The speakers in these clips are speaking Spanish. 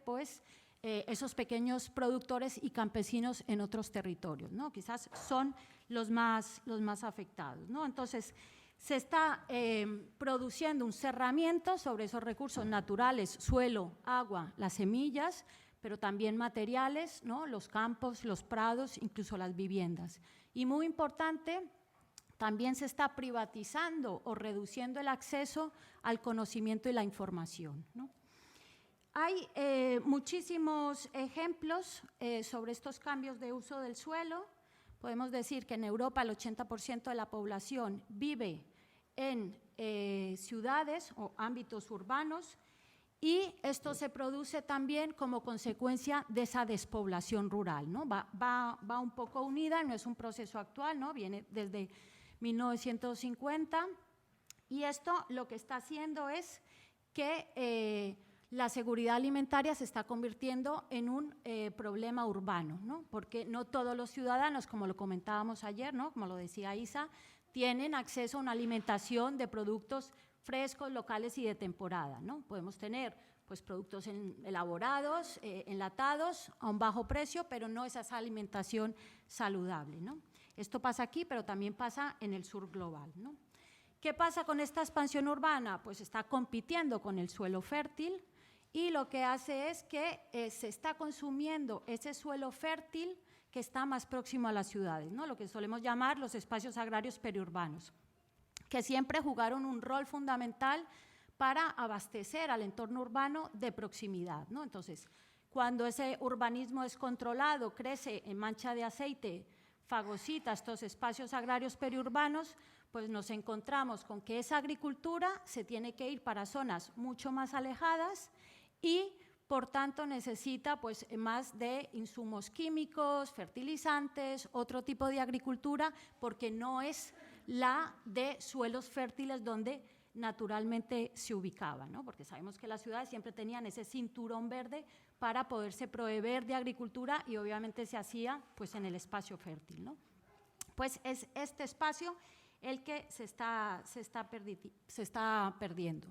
pues esos pequeños productores y campesinos en otros territorios, ¿no? Quizás son los más afectados, ¿no? Entonces, se está produciendo un cerramiento sobre esos recursos naturales, suelo, agua, las semillas, pero también materiales, ¿no? Los campos, los prados, incluso las viviendas. Y muy importante, también se está privatizando o reduciendo el acceso al conocimiento y la información, ¿no? Hay muchísimos ejemplos sobre estos cambios de uso del suelo. Podemos decir que en Europa el 80% de la población vive en ciudades o ámbitos urbanos y esto se produce también como consecuencia de esa despoblación rural, ¿no? Va un poco unida, no es un proceso actual, ¿no? Viene desde 1950 y esto lo que está haciendo es que la seguridad alimentaria se está convirtiendo en un problema urbano, ¿no? Porque no todos los ciudadanos, como lo comentábamos ayer, ¿no? Como lo decía Isa, tienen acceso a una alimentación de productos frescos, locales y de temporada, ¿no? Podemos tener pues, productos elaborados, enlatados, a un bajo precio, pero no es esa alimentación saludable, ¿no? Esto pasa aquí, pero también pasa en el sur global, ¿no? ¿Qué pasa con esta expansión urbana? Pues está compitiendo con el suelo fértil y lo que hace es que se está consumiendo ese suelo fértil que está más próximo a las ciudades, ¿no? Lo que solemos llamar los espacios agrarios periurbanos, que siempre jugaron un rol fundamental para abastecer al entorno urbano de proximidad, ¿no? Entonces, cuando ese urbanismo descontrolado crece en mancha de aceite, fagocita estos espacios agrarios periurbanos, pues nos encontramos con que esa agricultura se tiene que ir para zonas mucho más alejadas y por tanto necesita pues más de insumos químicos, fertilizantes, otro tipo de agricultura, porque no es la de suelos fértiles donde naturalmente se ubicaba, ¿no? Porque sabemos que las ciudades siempre tenían ese cinturón verde para poderse proveer de agricultura y obviamente se hacía pues en el espacio fértil, ¿no? Pues es este espacio el que se está perdiendo.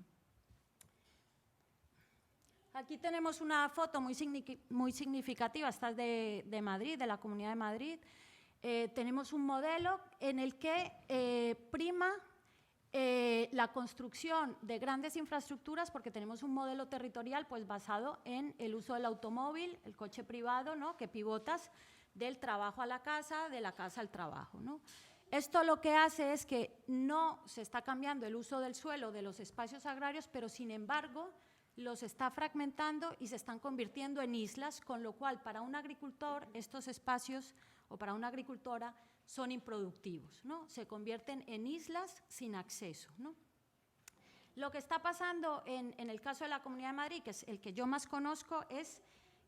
Aquí tenemos una foto muy significativa, esta es de Madrid, de la Comunidad de Madrid. Tenemos un modelo en el que prima la construcción de grandes infraestructuras, porque tenemos un modelo territorial pues, basado en el uso del automóvil, el coche privado, ¿no? Que pivotas del trabajo a la casa, de la casa al trabajo, ¿no? Esto lo que hace es que no se está cambiando el uso del suelo de los espacios agrarios, pero sin embargo los está fragmentando y se están convirtiendo en islas, con lo cual para un agricultor estos espacios o para una agricultora son improductivos, ¿no? Se convierten en islas sin acceso, ¿no? Lo que está pasando en el caso de la Comunidad de Madrid, que es el que yo más conozco, es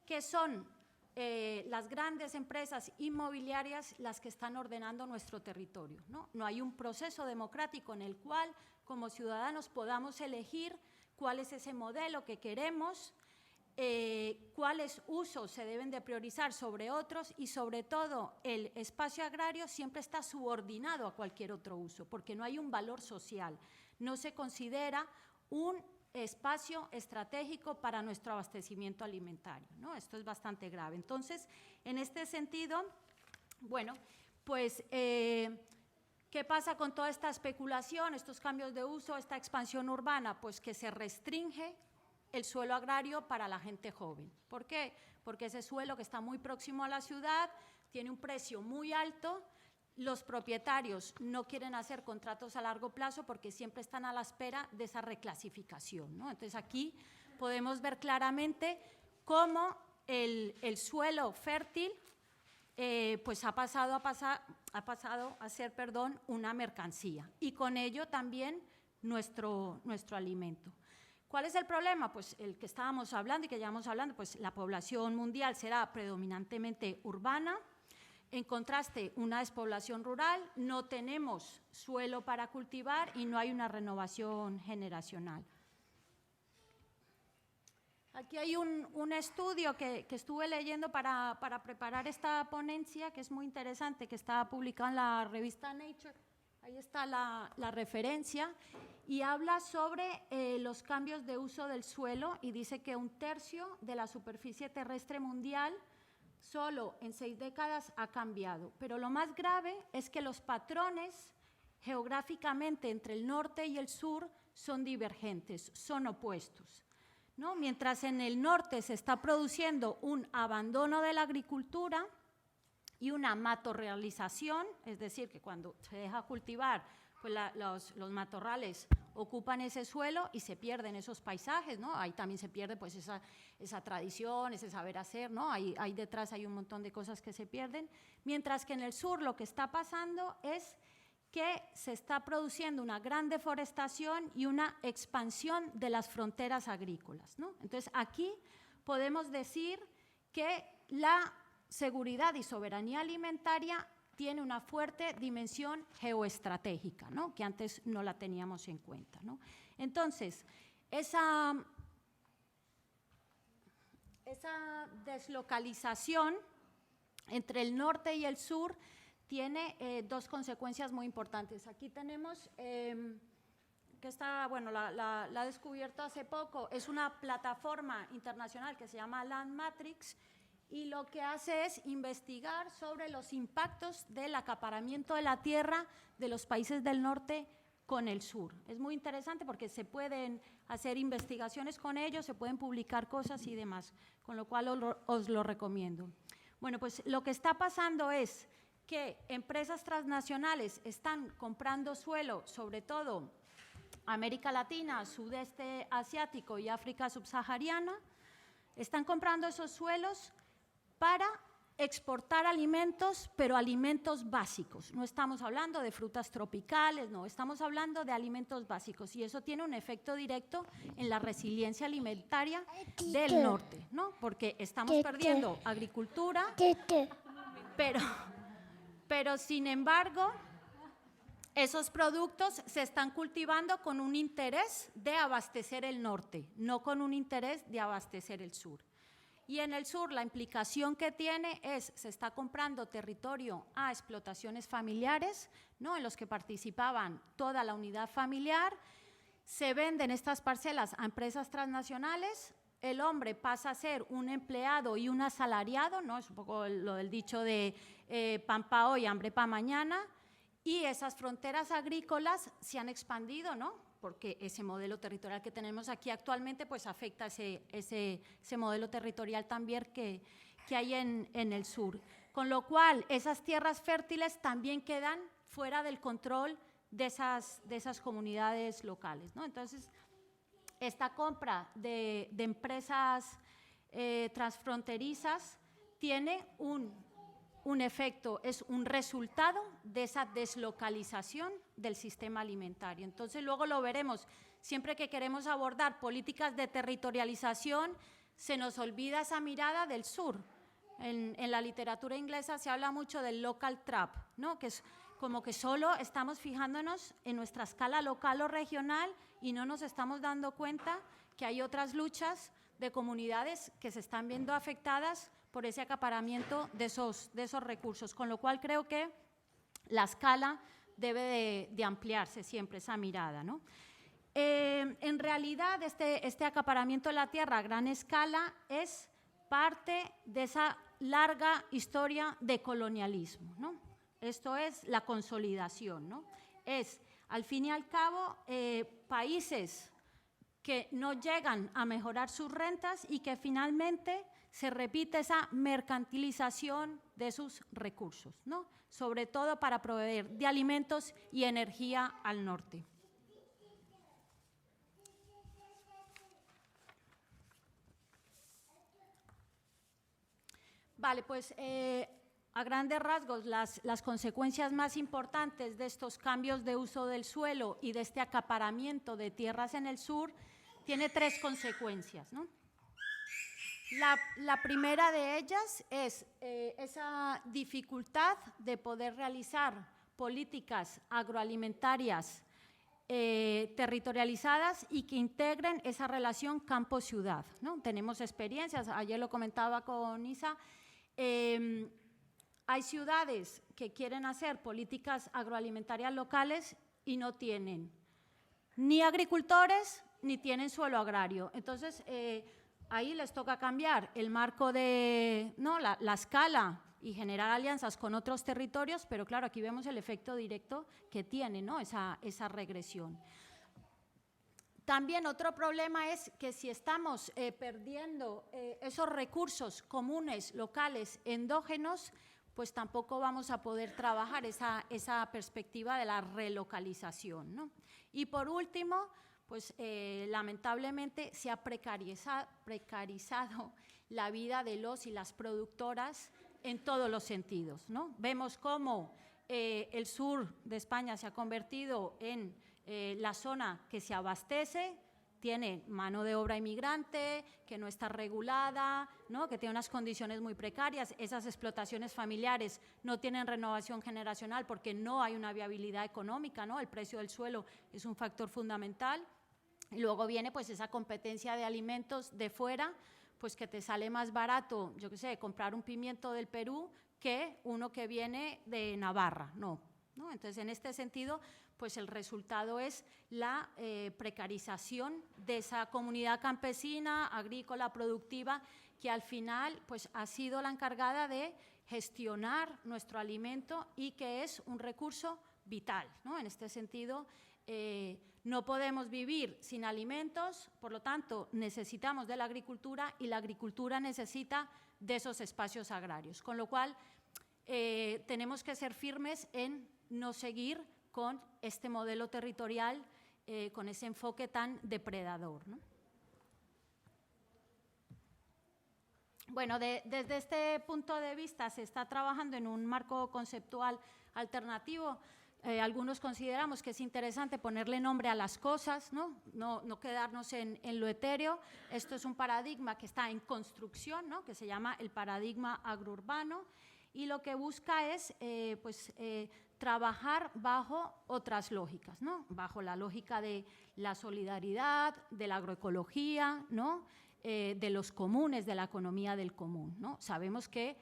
que son las grandes empresas inmobiliarias las que están ordenando nuestro territorio, ¿no? No hay un proceso democrático en el cual como ciudadanos podamos elegir cuál es ese modelo que queremos, cuáles usos se deben de priorizar sobre otros y sobre todo el espacio agrario siempre está subordinado a cualquier otro uso porque no hay un valor social, no se considera un espacio estratégico para nuestro abastecimiento alimentario, ¿no? Esto es bastante grave. Entonces, en este sentido, bueno, pues ¿qué pasa con toda esta especulación, estos cambios de uso, esta expansión urbana? Pues que se restringe el suelo agrario para la gente joven. ¿Por qué? Porque ese suelo que está muy próximo a la ciudad tiene un precio muy alto, los propietarios no quieren hacer contratos a largo plazo porque siempre están a la espera de esa reclasificación, ¿no? Entonces aquí podemos ver claramente cómo el suelo fértil pues ha pasado a ser una mercancía y con ello también nuestro alimento. ¿Cuál es el problema? Pues el que estábamos hablando y que llevamos hablando, pues la población mundial será predominantemente urbana, en contraste una despoblación rural, no tenemos suelo para cultivar y no hay una renovación generacional. Aquí hay un estudio que estuve leyendo para preparar esta ponencia, que es muy interesante, que está publicado en la revista Nature. Ahí está la referencia y habla sobre los cambios de uso del suelo y dice que 1/3 de la superficie terrestre mundial solo en 6 décadas ha cambiado. Pero lo más grave es que los patrones geográficamente entre el norte y el sur son divergentes, son opuestos, ¿no? Mientras en el norte se está produciendo un abandono de la agricultura y una matorrealización, es decir, que cuando se deja cultivar, pues los matorrales ocupan ese suelo y se pierden esos paisajes, ¿no? Ahí también se pierde pues esa tradición, ese saber hacer, ¿no? Ahí detrás hay un montón de cosas que se pierden, mientras que en el sur lo que está pasando es que se está produciendo una gran deforestación y una expansión de las fronteras agrícolas, ¿no? Entonces, aquí podemos decir que la seguridad y soberanía alimentaria tiene una fuerte dimensión geoestratégica, ¿no? Que antes no la teníamos en cuenta, ¿no? Entonces, esa deslocalización entre el norte y el sur tiene dos consecuencias muy importantes. Aquí tenemos, que está, bueno, la ha descubierto hace poco, es una plataforma internacional que se llama Land Matrix, y lo que hace es investigar sobre los impactos del acaparamiento de la tierra de los países del norte con el sur. Es muy interesante porque se pueden hacer investigaciones con ellos, se pueden publicar cosas y demás, con lo cual os lo recomiendo. Bueno, pues lo que está pasando es que empresas transnacionales están comprando suelo, sobre todo América Latina, Sudeste Asiático y África subsahariana, están comprando esos suelos para exportar alimentos, pero alimentos básicos. No estamos hablando de frutas tropicales, no, estamos hablando de alimentos básicos y eso tiene un efecto directo en la resiliencia alimentaria del norte, ¿no? Porque estamos perdiendo agricultura, pero sin embargo, esos productos se están cultivando con un interés de abastecer el norte, no con un interés de abastecer el sur. Y en el sur la implicación que tiene es, se está comprando territorio a explotaciones familiares, ¿no? En los que participaban toda la unidad familiar, se venden estas parcelas a empresas transnacionales, el hombre pasa a ser un empleado y un asalariado, ¿no? Es un poco lo del dicho de pan pa' hoy, hambre pa' mañana, y esas fronteras agrícolas se han expandido, ¿no? Porque ese modelo territorial que tenemos aquí actualmente pues afecta ese modelo territorial también que hay en el sur. Con lo cual, esas tierras fértiles también quedan fuera del control de esas comunidades locales, ¿no? Entonces, esta compra de empresas transfronterizas tiene un efecto, es un resultado de esa deslocalización del sistema alimentario. Entonces, luego lo veremos. Siempre que queremos abordar políticas de territorialización, se nos olvida esa mirada del sur. En la literatura inglesa se habla mucho del local trap, ¿no? Que es como que solo estamos fijándonos en nuestra escala local o regional y no nos estamos dando cuenta que hay otras luchas de comunidades que se están viendo afectadas por ese acaparamiento de esos recursos, con lo cual creo que la escala debe de ampliarse siempre, esa mirada, ¿no? En realidad, este acaparamiento de la tierra a gran escala es parte de esa larga historia de colonialismo, ¿no? Esto es la consolidación, ¿no? Es, al fin y al cabo, países que no llegan a mejorar sus rentas y que finalmente se repite esa mercantilización de sus recursos, ¿no? Sobre todo para proveer de alimentos y energía al norte. Vale, pues a grandes rasgos las consecuencias más importantes de estos cambios de uso del suelo y de este acaparamiento de tierras en el sur tiene 3 consecuencias, ¿no? La primera de ellas es esa dificultad de poder realizar políticas agroalimentarias territorializadas y que integren esa relación campo-ciudad, ¿no? Tenemos experiencias, ayer lo comentaba con Isa, Hay ciudades que quieren hacer políticas agroalimentarias locales y no tienen ni agricultores ni tienen suelo agrario. Entonces, ahí les toca cambiar el marco de, ¿no?, la escala y generar alianzas con otros territorios, pero claro, aquí vemos el efecto directo que tiene, ¿no?, esa regresión. También otro problema es que si estamos perdiendo esos recursos comunes, locales, endógenos, pues tampoco vamos a poder trabajar esa perspectiva de la relocalización, ¿no? Y por último, pues lamentablemente se ha precarizado la vida de los y las productoras en todos los sentidos, ¿no? Vemos cómo el sur de España se ha convertido en la zona que se abastece, tiene mano de obra inmigrante, que no está regulada, ¿no?, que tiene unas condiciones muy precarias. Esas explotaciones familiares no tienen renovación generacional porque no hay una viabilidad económica, ¿no? El precio del suelo es un factor fundamental. Y luego viene pues esa competencia de alimentos de fuera, pues que te sale más barato, yo qué sé, comprar un pimiento del Perú que uno que viene de Navarra, ¿no? Entonces, en este sentido, pues el resultado es la precarización de esa comunidad campesina, agrícola, productiva, que al final pues, ha sido la encargada de gestionar nuestro alimento y que es un recurso vital, ¿no? En este sentido, no podemos vivir sin alimentos, por lo tanto, necesitamos de la agricultura y la agricultura necesita de esos espacios agrarios, con lo cual tenemos que ser firmes en no seguir con este modelo territorial, con ese enfoque tan depredador, ¿no? Bueno, desde este punto de vista se está trabajando en un marco conceptual alternativo. Algunos consideramos que es interesante ponerle nombre a las cosas, no quedarnos en lo etéreo. Esto es un paradigma que está en construcción, ¿no?, que se llama el paradigma agrourbano, y lo que busca es trabajar bajo otras lógicas, ¿no?, bajo la lógica de la solidaridad, de la agroecología, ¿no?, de los comunes, de la economía del común, ¿no? Sabemos que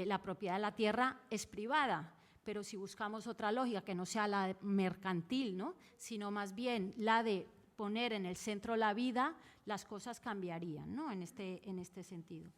la propiedad de la tierra es privada, pero si buscamos otra lógica que no sea la mercantil, ¿no?, sino más bien la de poner en el centro la vida, las cosas cambiarían, ¿no?, en este sentido.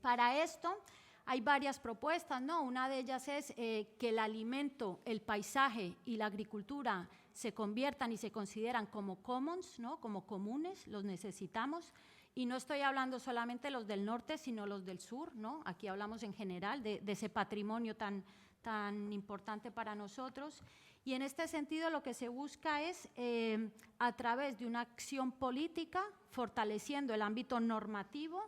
Para esto hay varias propuestas, ¿no? Una de ellas es que el alimento, el paisaje y la agricultura se conviertan y se consideran como commons, ¿no?, como comunes, los necesitamos. Y no estoy hablando solamente los del norte, sino los del sur, ¿no? Aquí hablamos en general de ese patrimonio tan importante para nosotros. Y en este sentido lo que se busca es, a través de una acción política, fortaleciendo el ámbito normativo,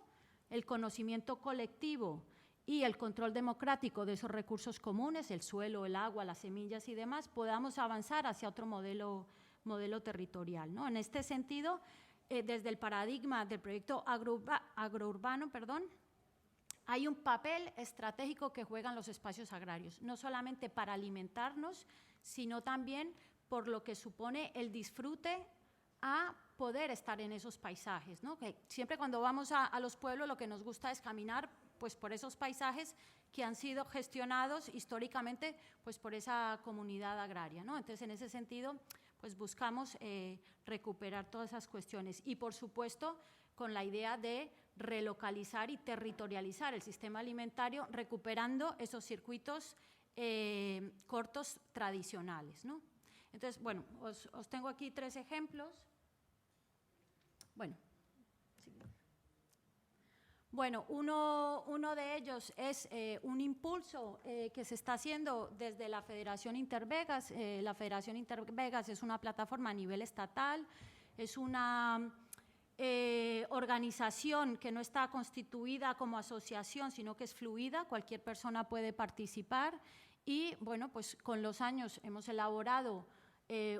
el conocimiento colectivo y el control democrático de esos recursos comunes, el suelo, el agua, las semillas y demás, podamos avanzar hacia otro modelo territorial, ¿no? En este sentido, desde el paradigma del proyecto agrourbano, hay un papel estratégico que juegan los espacios agrarios, no solamente para alimentarnos, sino también por lo que supone el disfrute a poder estar en esos paisajes, ¿no? Que siempre cuando vamos a los pueblos lo que nos gusta es caminar pues, por esos paisajes que han sido gestionados históricamente pues, por esa comunidad agraria, ¿no? Entonces, en ese sentido, pues buscamos recuperar todas esas cuestiones y, por supuesto, con la idea de relocalizar y territorializar el sistema alimentario, recuperando esos circuitos cortos tradicionales, ¿no? Entonces, bueno, os tengo aquí 3 ejemplos. Bueno, uno de ellos es un impulso que se está haciendo desde la Federación Intervegas. La Federación Intervegas es una plataforma a nivel estatal, es una organización que no está constituida como asociación, sino que es fluida, cualquier persona puede participar y, bueno, pues con los años hemos elaborado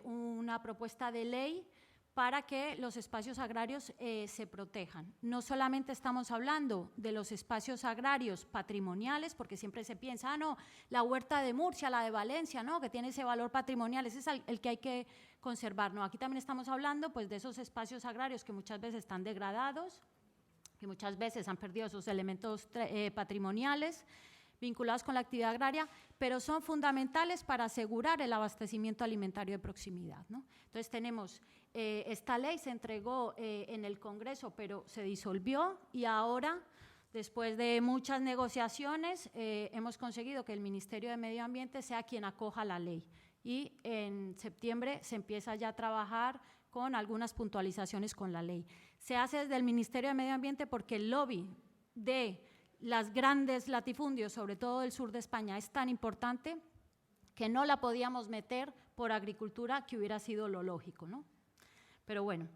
una propuesta de ley para que los espacios agrarios se protejan. No solamente estamos hablando de los espacios agrarios patrimoniales, porque siempre se piensa, no, la huerta de Murcia, la de Valencia, ¿no?, que tiene ese valor patrimonial, ese es el que hay que conservar. No, aquí también estamos hablando pues, de esos espacios agrarios que muchas veces están degradados, que muchas veces han perdido esos elementos patrimoniales, vinculados con la actividad agraria, pero son fundamentales para asegurar el abastecimiento alimentario de proximidad, ¿no? Entonces tenemos, esta ley se entregó en el Congreso, pero se disolvió y ahora, después de muchas negociaciones, hemos conseguido que el Ministerio de Medio Ambiente sea quien acoja la ley y en septiembre se empieza ya a trabajar con algunas puntualizaciones con la ley. Se hace desde el Ministerio de Medio Ambiente porque el lobby de las grandes latifundios, sobre todo del sur de España, es tan importante que no la podíamos meter por agricultura, que hubiera sido lo lógico, ¿no? Pero bueno,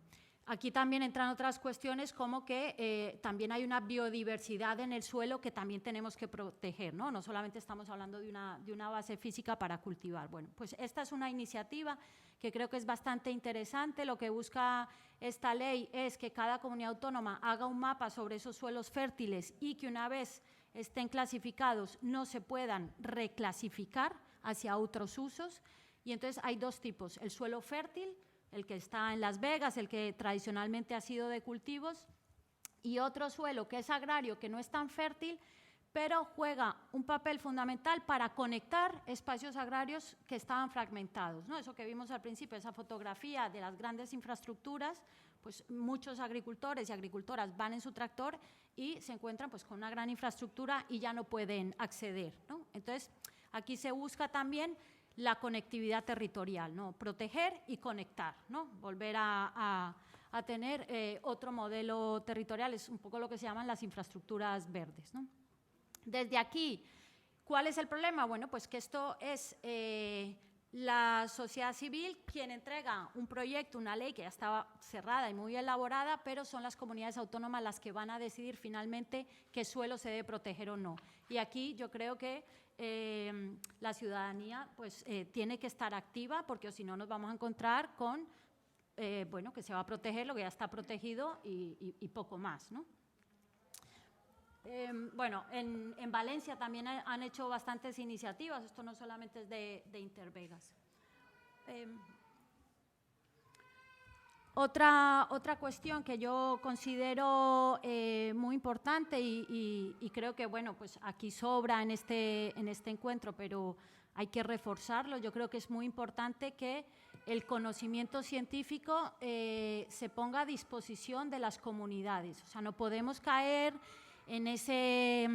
aquí también entran otras cuestiones como que también hay una biodiversidad en el suelo que también tenemos que proteger, ¿no? No solamente estamos hablando de una base física para cultivar. Bueno, pues esta es una iniciativa que creo que es bastante interesante. Lo que busca esta ley es que cada comunidad autónoma haga un mapa sobre esos suelos fértiles y que una vez estén clasificados no se puedan reclasificar hacia otros usos. Y entonces hay dos tipos, el suelo fértil, el que está en Las Vegas, el que tradicionalmente ha sido de cultivos, y otro suelo que es agrario, que no es tan fértil, pero juega un papel fundamental para conectar espacios agrarios que estaban fragmentados, ¿no? Eso que vimos al principio, esa fotografía de las grandes infraestructuras, pues muchos agricultores y agricultoras van en su tractor y se encuentran pues con una gran infraestructura y ya no pueden acceder, ¿no? Entonces, aquí se busca también la conectividad territorial, ¿no? Proteger y conectar, ¿no? Volver a tener otro modelo territorial, es un poco lo que se llaman las infraestructuras verdes, ¿no? Desde aquí, ¿cuál es el problema? Bueno, pues que esto es la sociedad civil quien entrega un proyecto, una ley que ya estaba cerrada y muy elaborada, pero son las comunidades autónomas las que van a decidir finalmente qué suelo se debe proteger o no. Y aquí yo creo que la ciudadanía pues, tiene que estar activa, porque si no nos vamos a encontrar con bueno, que se va a proteger lo que ya está protegido y poco más, ¿no? Bueno, en Valencia también han hecho bastantes iniciativas, esto no solamente es de Intervegas. Otra cuestión que yo considero muy importante y creo que, bueno, pues aquí sobra en este encuentro, pero hay que reforzarlo. Yo creo que es muy importante que el conocimiento científico se ponga a disposición de las comunidades. O sea, no podemos caer en ese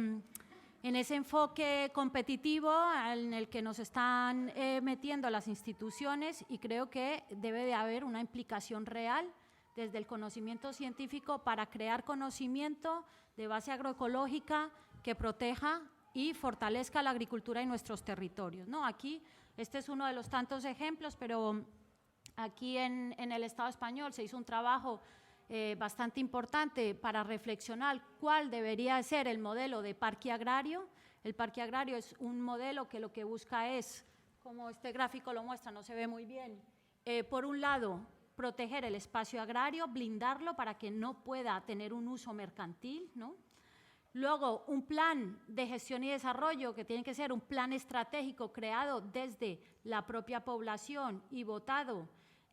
enfoque competitivo en el que nos están metiendo las instituciones, y creo que debe de haber una implicación real desde el conocimiento científico para crear conocimiento de base agroecológica que proteja y fortalezca la agricultura en nuestros territorios, ¿no? Aquí, este es uno de los tantos ejemplos, pero aquí en el Estado español se hizo un trabajo bastante importante para reflexionar cuál debería ser el modelo de parque agrario. El parque agrario es un modelo que lo que busca es, como este gráfico lo muestra, no se ve muy bien, por un lado, proteger el espacio agrario, blindarlo para que no pueda tener un uso mercantil, ¿no? Luego, un plan de gestión y desarrollo que tiene que ser un plan estratégico creado desde la propia población y votado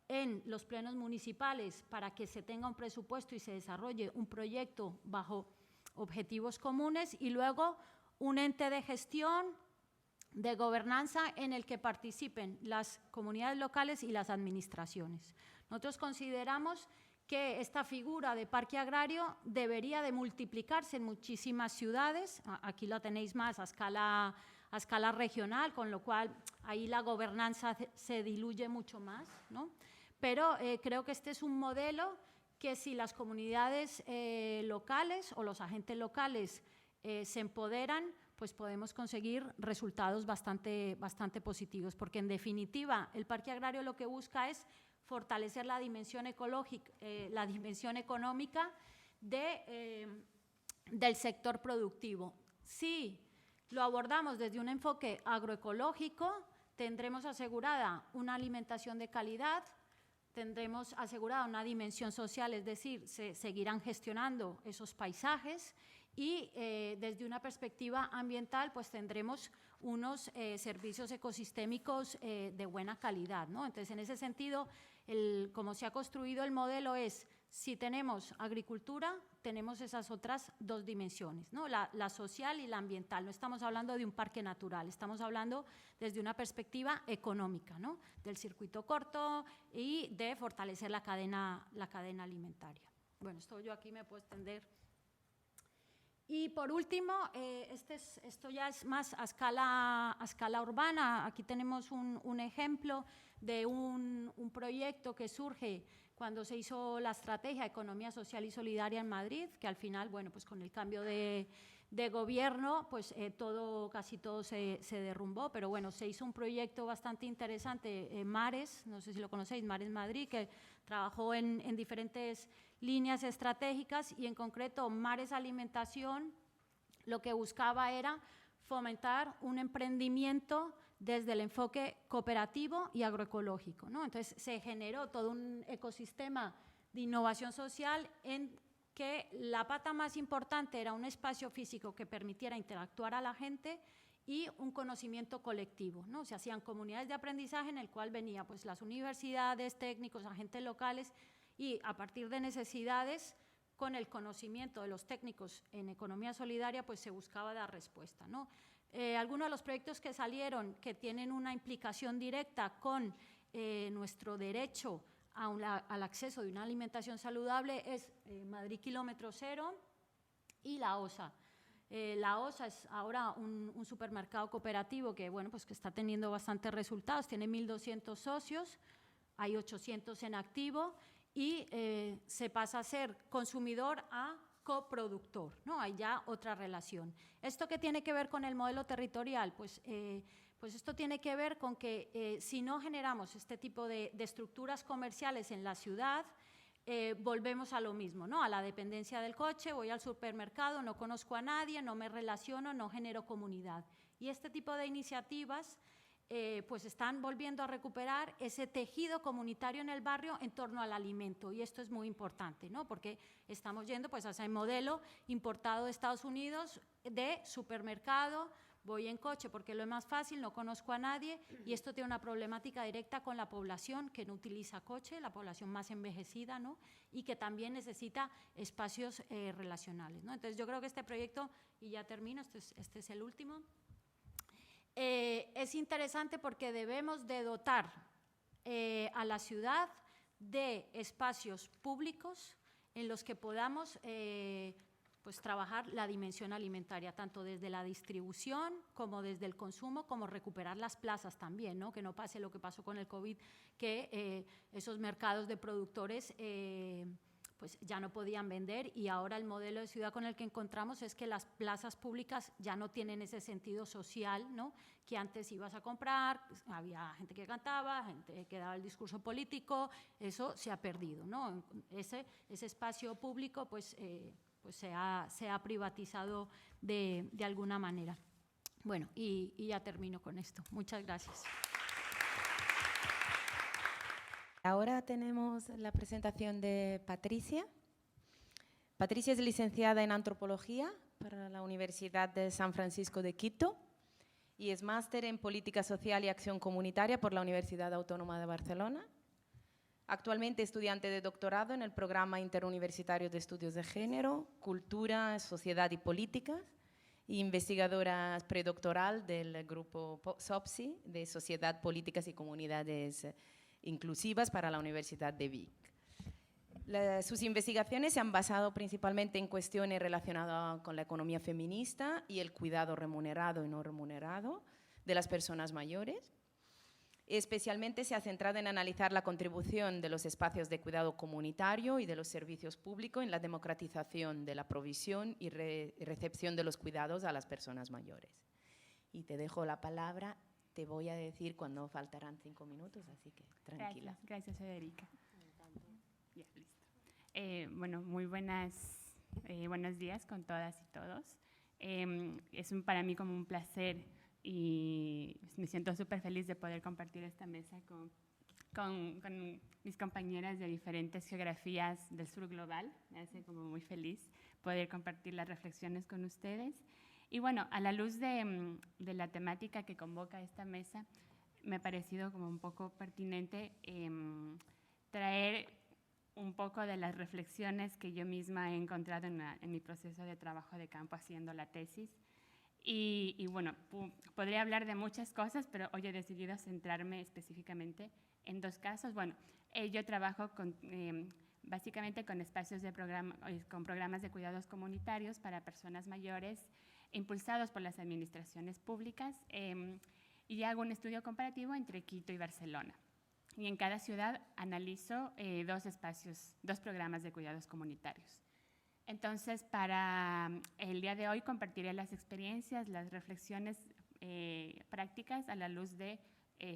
en los plenos municipales para que se tenga un presupuesto y se desarrolle un proyecto bajo objetivos comunes, y luego un ente de gestión, de gobernanza en el que participen las comunidades locales y las administraciones. Nosotros consideramos que esta figura de parque agrario debería de multiplicarse en muchísimas ciudades. Aquí lo tenéis más a escala regional, con lo cual ahí la gobernanza se diluye mucho más, ¿no? Pero creo que este es un modelo que, si las comunidades locales o los agentes locales se empoderan, pues podemos conseguir resultados bastante positivos, porque en definitiva el parque agrario lo que busca es fortalecer la dimensión ecológica, la dimensión económica del sector productivo. Si lo abordamos desde un enfoque agroecológico, tendremos asegurada una alimentación de calidad, tendremos asegurada una dimensión social, es decir, se seguirán gestionando esos paisajes, y desde una perspectiva ambiental pues tendremos unos servicios ecosistémicos de buena calidad, ¿no? Entonces, en ese sentido, como se ha construido el modelo es, Si tenemos agricultura, tenemos esas otras dos dimensiones, ¿no? La social y la ambiental. No estamos hablando de un parque natural, estamos hablando desde una perspectiva económica, ¿no? Del circuito corto y de fortalecer la cadena alimentaria. Bueno, esto yo aquí me puedo extender. Y por último, esto ya es más a escala urbana. Aquí tenemos un ejemplo de un proyecto que surge cuando se hizo la estrategia de Economía Social y Solidaria en Madrid, que al final, bueno, pues con el cambio de gobierno, pues casi todo se derrumbó, pero bueno, se hizo un proyecto bastante interesante, Mares, no sé si lo conocéis, Mares Madrid, que trabajó en diferentes líneas estratégicas y en concreto Mares Alimentación lo que buscaba era fomentar un emprendimiento desde el enfoque cooperativo y agroecológico, ¿no? Entonces se generó todo un ecosistema de innovación social en que la pata más importante era un espacio físico que permitiera interactuar a la gente y un conocimiento colectivo, ¿no? Se hacían comunidades de aprendizaje en el cual venían pues, las universidades, técnicos, agentes locales y a partir de necesidades, con el conocimiento de los técnicos en economía solidaria, pues se buscaba dar respuesta, ¿no? Algunos de los proyectos que salieron que tienen una implicación directa con nuestro derecho al acceso de una alimentación saludable es Madrid Kilómetro Cero y la OSA. La OSA es ahora un supermercado cooperativo que, bueno, pues que está teniendo bastantes resultados, tiene 1.200 socios, hay 800 en activo y se pasa a ser consumidor a coproductor, ¿no? Hay ya otra relación. ¿Esto qué tiene que ver con el modelo territorial? Pues esto tiene que ver con que si no generamos este tipo de estructuras comerciales en la ciudad, volvemos a lo mismo, ¿no? A la dependencia del coche, voy al supermercado, no conozco a nadie, no me relaciono, no genero comunidad. Y este tipo de iniciativas pues están volviendo a recuperar ese tejido comunitario en el barrio en torno al alimento y esto es muy importante, ¿no? Porque estamos yendo pues a ese modelo importado de Estados Unidos de supermercado, voy en coche porque lo es más fácil, no conozco a nadie y esto tiene una problemática directa con la población que no utiliza coche, la población más envejecida, ¿no? Y que también necesita espacios relacionales, ¿no? Entonces yo creo que este proyecto, y ya termino, este es el último, es interesante porque debemos de dotar a la ciudad de espacios públicos en los que podamos pues, trabajar la dimensión alimentaria, tanto desde la distribución como desde el consumo, como recuperar las plazas también, ¿no? Que no pase lo que pasó con el COVID, que esos mercados de productores pues ya no podían vender y ahora el modelo de ciudad con el que encontramos es que las plazas públicas ya no tienen ese sentido social, ¿no? Que antes ibas a comprar, pues, había gente que cantaba, gente que daba el discurso político, eso se ha perdido, ¿no? Ese espacio público pues, pues se ha privatizado de alguna manera. Bueno, y ya termino con esto. Muchas gracias. Ahora tenemos la presentación de Patricia. Patricia es licenciada en Antropología por la Universidad de San Francisco de Quito y es máster en Política Social y Acción Comunitaria por la Universidad Autónoma de Barcelona. Actualmente estudiante de doctorado en el Programa Interuniversitario de Estudios de Género, Cultura, Sociedad y Políticas e investigadora predoctoral del grupo SOPSI de Sociedad, Políticas y Comunidades Inclusivas para la Universidad de Vic. Sus investigaciones se han basado principalmente en cuestiones relacionadas con la economía feminista y el cuidado remunerado y no remunerado de las personas mayores. Especialmente se ha centrado en analizar la contribución de los espacios de cuidado comunitario y de los servicios públicos en la democratización de la provisión y recepción de los cuidados a las personas mayores. Y te dejo la palabra. Te voy a decir cuando faltarán 5 minutos, así que tranquila. Gracias Federica. Ya, listo. Bueno, muy buenos días con todas y todos. Es para mí como un placer y me siento súper feliz de poder compartir esta mesa con mis compañeras de diferentes geografías del sur global. Me hace como muy feliz poder compartir las reflexiones con ustedes. Y bueno, a la luz de la temática que convoca esta mesa, me ha parecido como un poco pertinente traer un poco de las reflexiones que yo misma he encontrado en mi proceso de trabajo de campo haciendo la tesis. Y bueno, podría hablar de muchas cosas, pero hoy he decidido centrarme específicamente en 2 casos. Bueno, yo trabajo básicamente con espacios de con programas de cuidados comunitarios para personas mayores impulsados por las administraciones públicas y hago un estudio comparativo entre Quito y Barcelona. Y en cada ciudad analizo 2 programas de cuidados comunitarios. Entonces, para el día de hoy compartiré las experiencias, las reflexiones prácticas a la luz de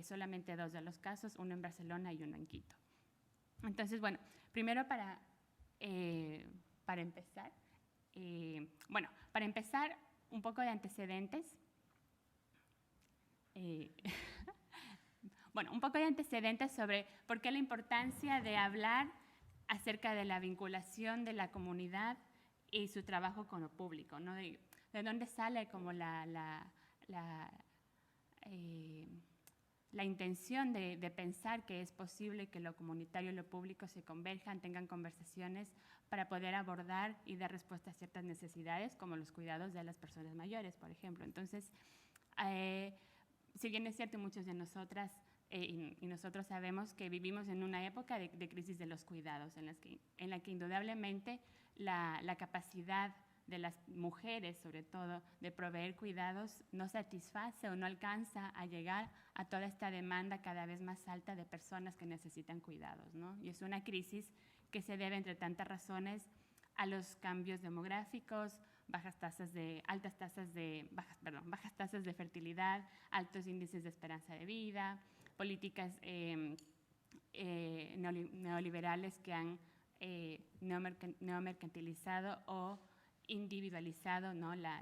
solamente 2 de los casos, uno en Barcelona y uno en Quito. Entonces, bueno, primero para empezar, un poco de antecedentes. Bueno, un poco de antecedentes sobre por qué la importancia de hablar acerca de la vinculación de la comunidad y su trabajo con lo público, ¿no? De dónde sale como la intención de pensar que es posible que lo comunitario y lo público se converjan, tengan conversaciones para poder abordar y dar respuesta a ciertas necesidades, como los cuidados de las personas mayores, por ejemplo. Entonces, si bien es cierto, muchos de nosotras y nosotros sabemos que vivimos en una época de crisis de los cuidados, en la que indudablemente la capacidad de las mujeres, sobre todo, de proveer cuidados, no satisface o no alcanza a llegar a toda esta demanda cada vez más alta de personas que necesitan cuidados, ¿no? Y es una crisis que se debe, entre tantas razones, a los cambios demográficos, bajas tasas de fertilidad, altos índices de esperanza de vida, políticas neoliberales que han neomercantilizado o individualizado, ¿no? la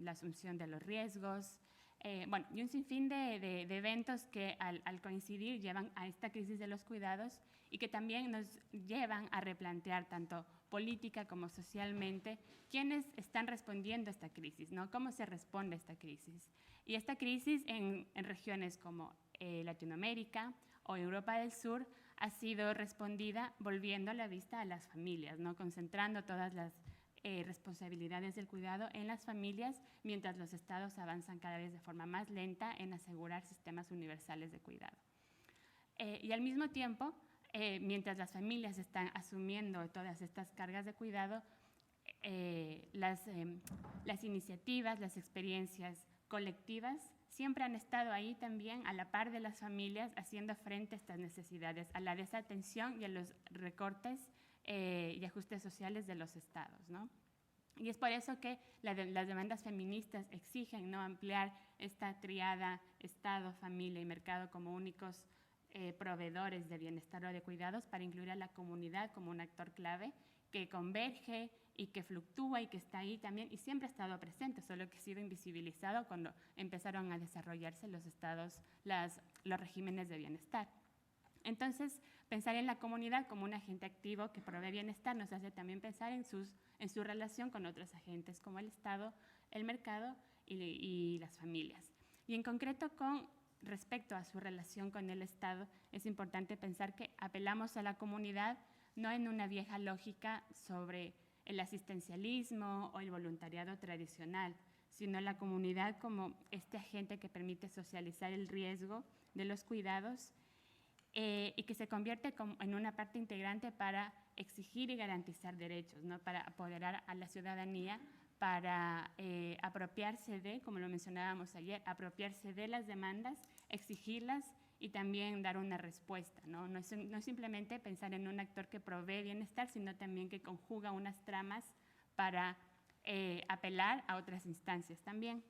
asunción de los riesgos, y un sinfín de eventos que al coincidir llevan a esta crisis de los cuidados y que también nos llevan a replantear tanto política como socialmente quiénes están respondiendo a esta crisis, ¿no? Cómo se responde a esta crisis. Y esta crisis en regiones como Latinoamérica o Europa del Sur ha sido respondida volviendo la vista a las familias, ¿no? Concentrando todas las responsabilidades del cuidado en las familias, mientras los estados avanzan cada vez de forma más lenta en asegurar sistemas universales de cuidado. Y al mismo tiempo, mientras las familias están asumiendo todas estas cargas de cuidado, las iniciativas, las experiencias colectivas siempre han estado ahí también a la par de las familias haciendo frente a estas necesidades, a la desatención y a los recortes y ajustes sociales de los estados, ¿no? Y es por eso que las demandas feministas exigen, ¿no?, ampliar esta triada Estado, familia y mercado como únicos proveedores de bienestar o de cuidados, para incluir a la comunidad como un actor clave que converge y que fluctúa y que está ahí también y siempre ha estado presente, solo que ha sido invisibilizado cuando empezaron a desarrollarse los estados, los regímenes de bienestar. Entonces, pensar en la comunidad como un agente activo que provee bienestar nos hace también pensar en su relación con otros agentes como el Estado, el mercado y las familias. Y en concreto, con respecto a su relación con el Estado, es importante pensar que apelamos a la comunidad no en una vieja lógica sobre el asistencialismo o el voluntariado tradicional, sino la comunidad como este agente que permite socializar el riesgo de los cuidados y que se convierte en una parte integrante para exigir y garantizar derechos, ¿no? Para apoderar a la ciudadanía, para apropiarse de, como lo mencionábamos ayer, apropiarse de las demandas, exigirlas y también dar una respuesta, ¿no? No es simplemente pensar en un actor que provee bienestar, sino también que conjuga unas tramas para apelar a otras instancias también.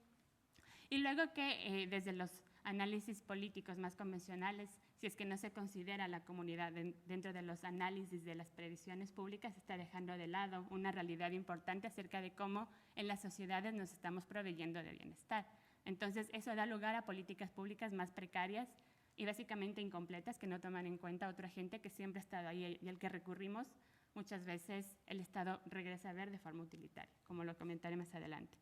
Y luego que desde los análisis políticos más convencionales, si es que no se considera la comunidad dentro de los análisis de las previsiones públicas, está dejando de lado una realidad importante acerca de cómo en las sociedades nos estamos proveyendo de bienestar. Entonces, eso da lugar a políticas públicas más precarias y básicamente incompletas, que no toman en cuenta a otra gente que siempre ha estado ahí y al que recurrimos. Muchas veces el Estado regresa a ver de forma utilitaria, como lo comentaré más adelante.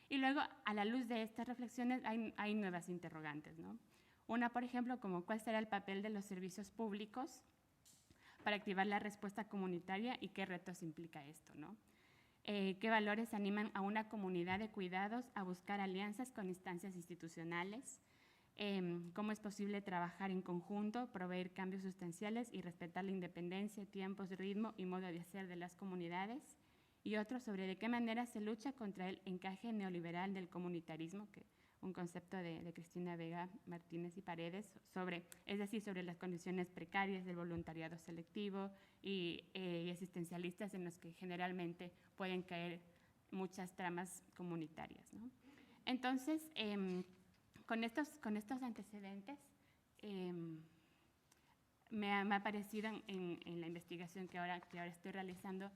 Y luego, a la luz de estas reflexiones, hay nuevas interrogantes, ¿no? Una, por ejemplo, como cuál será el papel de los servicios públicos para activar la respuesta comunitaria y qué retos implica esto, ¿no? ¿Qué valores animan a una comunidad de cuidados a buscar alianzas con instancias institucionales? ¿Cómo es posible trabajar en conjunto, proveer cambios sustanciales y respetar la independencia, tiempos, ritmo y modo de hacer de las comunidades? Y otro sobre de qué manera se lucha contra el encaje neoliberal del comunitarismo, que un concepto de Cristina Vega Martínez y Paredes, es decir, sobre las condiciones precarias del voluntariado selectivo y asistencialistas en los que generalmente pueden caer muchas tramas comunitarias, ¿no? Entonces, con estos antecedentes, me ha parecido en la investigación que ahora estoy realizando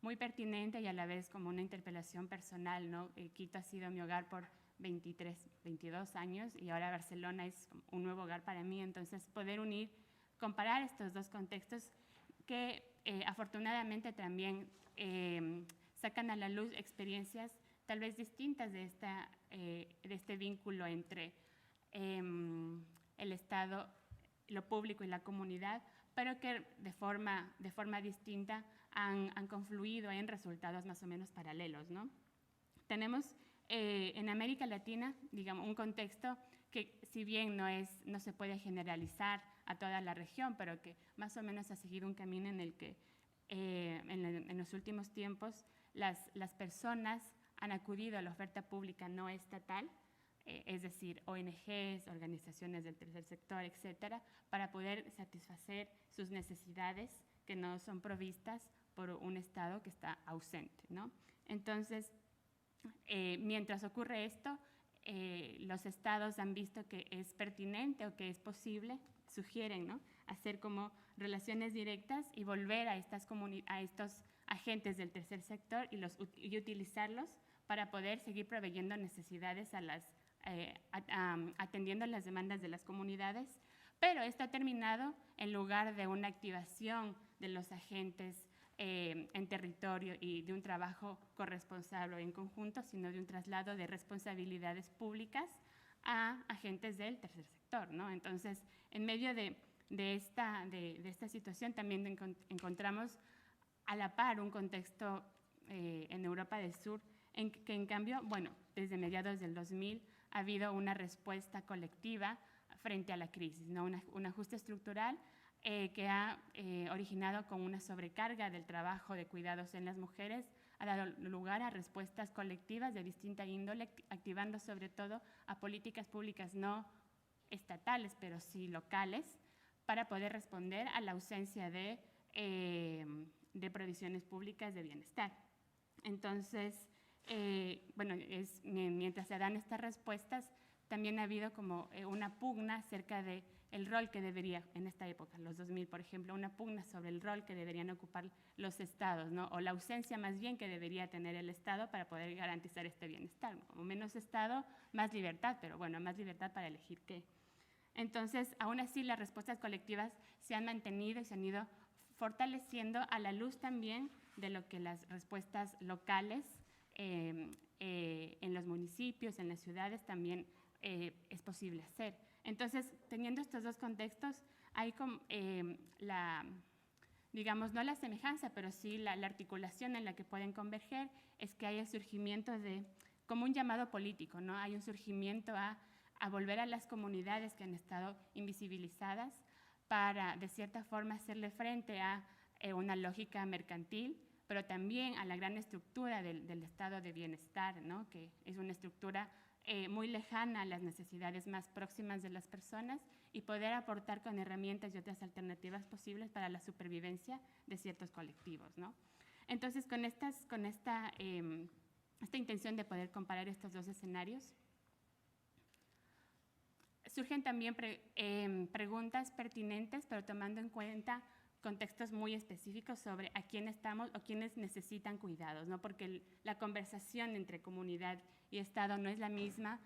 muy pertinente y a la vez como una interpelación personal, ¿no? Quito ha sido mi hogar por 22 años y ahora Barcelona es un nuevo hogar para mí, entonces poder comparar estos dos contextos que afortunadamente también sacan a la luz experiencias tal vez distintas de este vínculo entre el Estado, lo público y la comunidad, pero que de forma distinta han confluido en resultados más o menos paralelos, ¿no? Tenemos en América Latina, digamos, un contexto que si bien no se puede generalizar a toda la región, pero que más o menos ha seguido un camino en el que en los últimos tiempos las personas han acudido a la oferta pública no estatal, es decir, ONGs, organizaciones del tercer sector, etcétera, para poder satisfacer sus necesidades que no son provistas por un Estado que está ausente, ¿no? Entonces, mientras ocurre esto, los estados han visto que es pertinente o que es posible, sugieren, ¿no?, hacer como relaciones directas y volver a estos agentes del tercer sector y utilizarlos para poder seguir proveyendo necesidades atendiendo las demandas de las comunidades, pero esto ha terminado en lugar de una activación de los agentes en territorio y de un trabajo corresponsable en conjunto, sino de un traslado de responsabilidades públicas a agentes del tercer sector, ¿no? Entonces, en medio de esta situación también encontramos a la par un contexto en Europa del Sur que en cambio, bueno, desde mediados del 2000 ha habido una respuesta colectiva frente a la crisis, ¿no? Un ajuste estructural que ha originado con una sobrecarga del trabajo de cuidados en las mujeres, ha dado lugar a respuestas colectivas de distinta índole, activando sobre todo a políticas públicas no estatales, pero sí locales, para poder responder a la ausencia de provisiones públicas de bienestar. Entonces, bueno, mientras se dan estas respuestas, también ha habido como una pugna acerca de el rol que debería, en esta época, los 2000, por ejemplo, una pugna sobre el rol que deberían ocupar los estados, ¿no? O la ausencia más bien que debería tener el Estado para poder garantizar este bienestar. Como menos Estado, más libertad, pero bueno, más libertad para elegir qué. Entonces, aún así, las respuestas colectivas se han mantenido y se han ido fortaleciendo a la luz también de lo que las respuestas locales en los municipios, en las ciudades, también es posible hacer. Entonces, teniendo estos dos contextos, hay como digamos, no la semejanza, pero sí la articulación en la que pueden converger, es que hay el surgimiento de, como un llamado político, ¿no? Hay un surgimiento a volver a las comunidades que han estado invisibilizadas para, de cierta forma, hacerle frente a una lógica mercantil, pero también a la gran estructura del estado de bienestar, ¿no? Que es una estructura muy lejana a las necesidades más próximas de las personas y poder aportar con herramientas y otras alternativas posibles para la supervivencia de ciertos colectivos, ¿no? Entonces, con esta intención de poder comparar estos dos escenarios, surgen también preguntas pertinentes, pero tomando en cuenta contextos muy específicos sobre a quién estamos o quiénes necesitan cuidados, ¿no? Porque la conversación entre comunidad y Estado no es la misma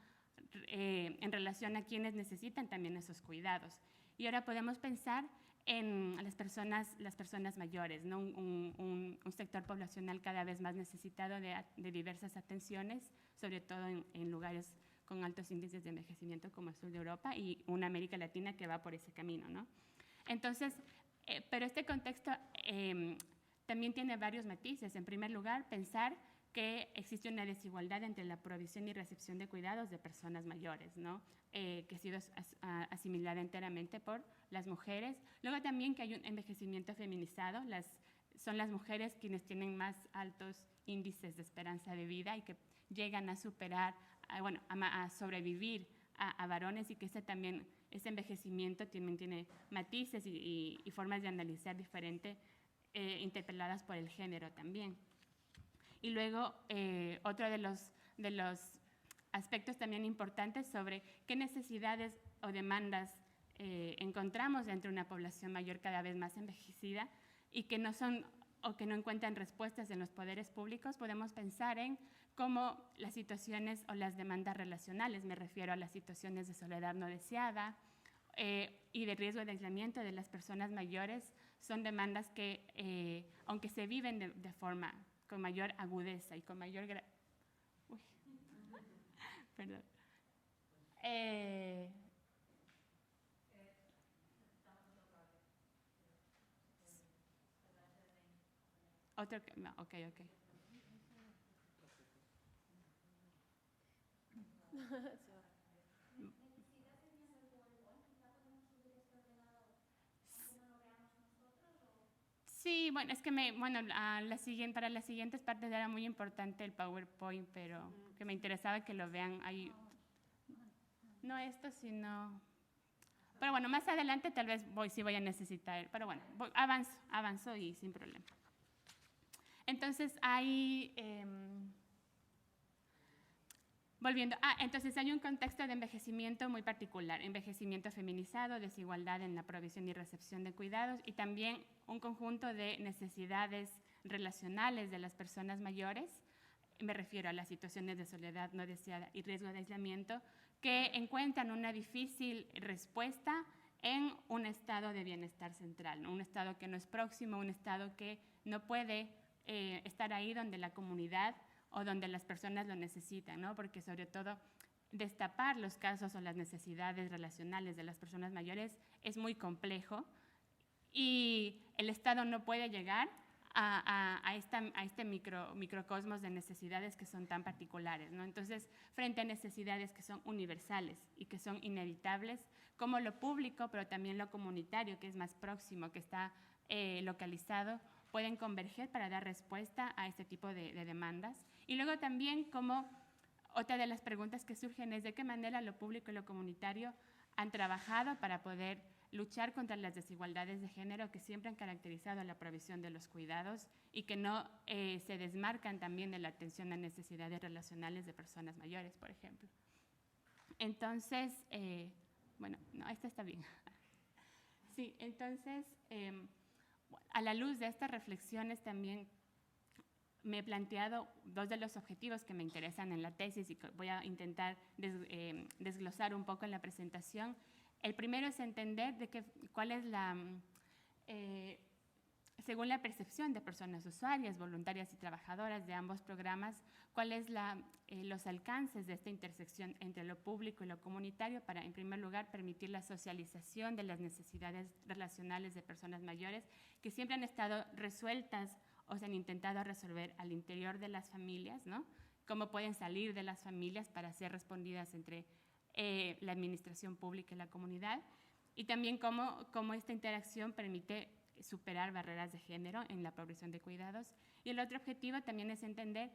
en relación a quienes necesitan también esos cuidados. Y ahora podemos pensar en las personas mayores, ¿no? Un sector poblacional cada vez más necesitado de diversas atenciones, sobre todo en lugares con altos índices de envejecimiento como el sur de Europa y una América Latina que va por ese camino, ¿no? Entonces, Pero este contexto también tiene varios matices. En primer lugar, pensar que existe una desigualdad entre la provisión y recepción de cuidados de personas mayores, ¿no? Que ha sido asimilada enteramente por las mujeres. Luego también que hay un envejecimiento feminizado. Son las mujeres quienes tienen más altos índices de esperanza de vida y que llegan a superar, a sobrevivir a varones, y que ese envejecimiento también tiene matices y formas de analizar diferentes, interpeladas por el género también. Y luego, otro de los aspectos también importantes sobre qué necesidades o demandas encontramos dentro de una población mayor cada vez más envejecida y que no encuentran respuestas en los poderes públicos, podemos pensar en cómo las situaciones o las demandas relacionales, me refiero a las situaciones de soledad no deseada y de riesgo de aislamiento de las personas mayores, son demandas que, aunque se viven de forma con mayor agudeza y con mayor... Perdón. Otro que... No, ok. Sí, bueno, es que para las siguientes partes era muy importante el PowerPoint, pero que me interesaba que lo vean ahí. No esto, sino... Pero bueno, más adelante tal vez sí voy a necesitar, pero bueno, avanzo y sin problema. Entonces, ahí... Volviendo, entonces hay un contexto de envejecimiento muy particular, envejecimiento feminizado, desigualdad en la provisión y recepción de cuidados y también un conjunto de necesidades relacionales de las personas mayores, me refiero a las situaciones de soledad no deseada y riesgo de aislamiento, que encuentran una difícil respuesta en un estado de bienestar central, ¿no? Un estado que no es próximo, un estado que no puede estar ahí donde la comunidad o donde las personas lo necesitan, ¿no? Porque sobre todo destapar los casos o las necesidades relacionales de las personas mayores es muy complejo y el Estado no puede llegar a este microcosmos de necesidades que son tan particulares, ¿no? Entonces, frente a necesidades que son universales y que son inevitables, como lo público, pero también lo comunitario, que es más próximo, que está localizado, pueden converger para dar respuesta a este tipo de demandas. Y luego también, como otra de las preguntas que surgen es de qué manera lo público y lo comunitario han trabajado para poder luchar contra las desigualdades de género que siempre han caracterizado la provisión de los cuidados y que no se desmarcan también de la atención a necesidades relacionales de personas mayores, por ejemplo. Entonces, esta está bien. Sí, entonces, a la luz de estas reflexiones también me he planteado dos de los objetivos que me interesan en la tesis y que voy a intentar desglosar un poco en la presentación. El primero es entender cuál es según la percepción de personas usuarias, voluntarias y trabajadoras de ambos programas, cuáles los alcances de esta intersección entre lo público y lo comunitario para, en primer lugar, permitir la socialización de las necesidades relacionales de personas mayores que siempre han estado resueltas o se han intentado resolver al interior de las familias, ¿no? Cómo pueden salir de las familias para ser respondidas entre la administración pública y la comunidad, y también cómo esta interacción permite superar barreras de género en la provisión de cuidados. Y el otro objetivo también es entender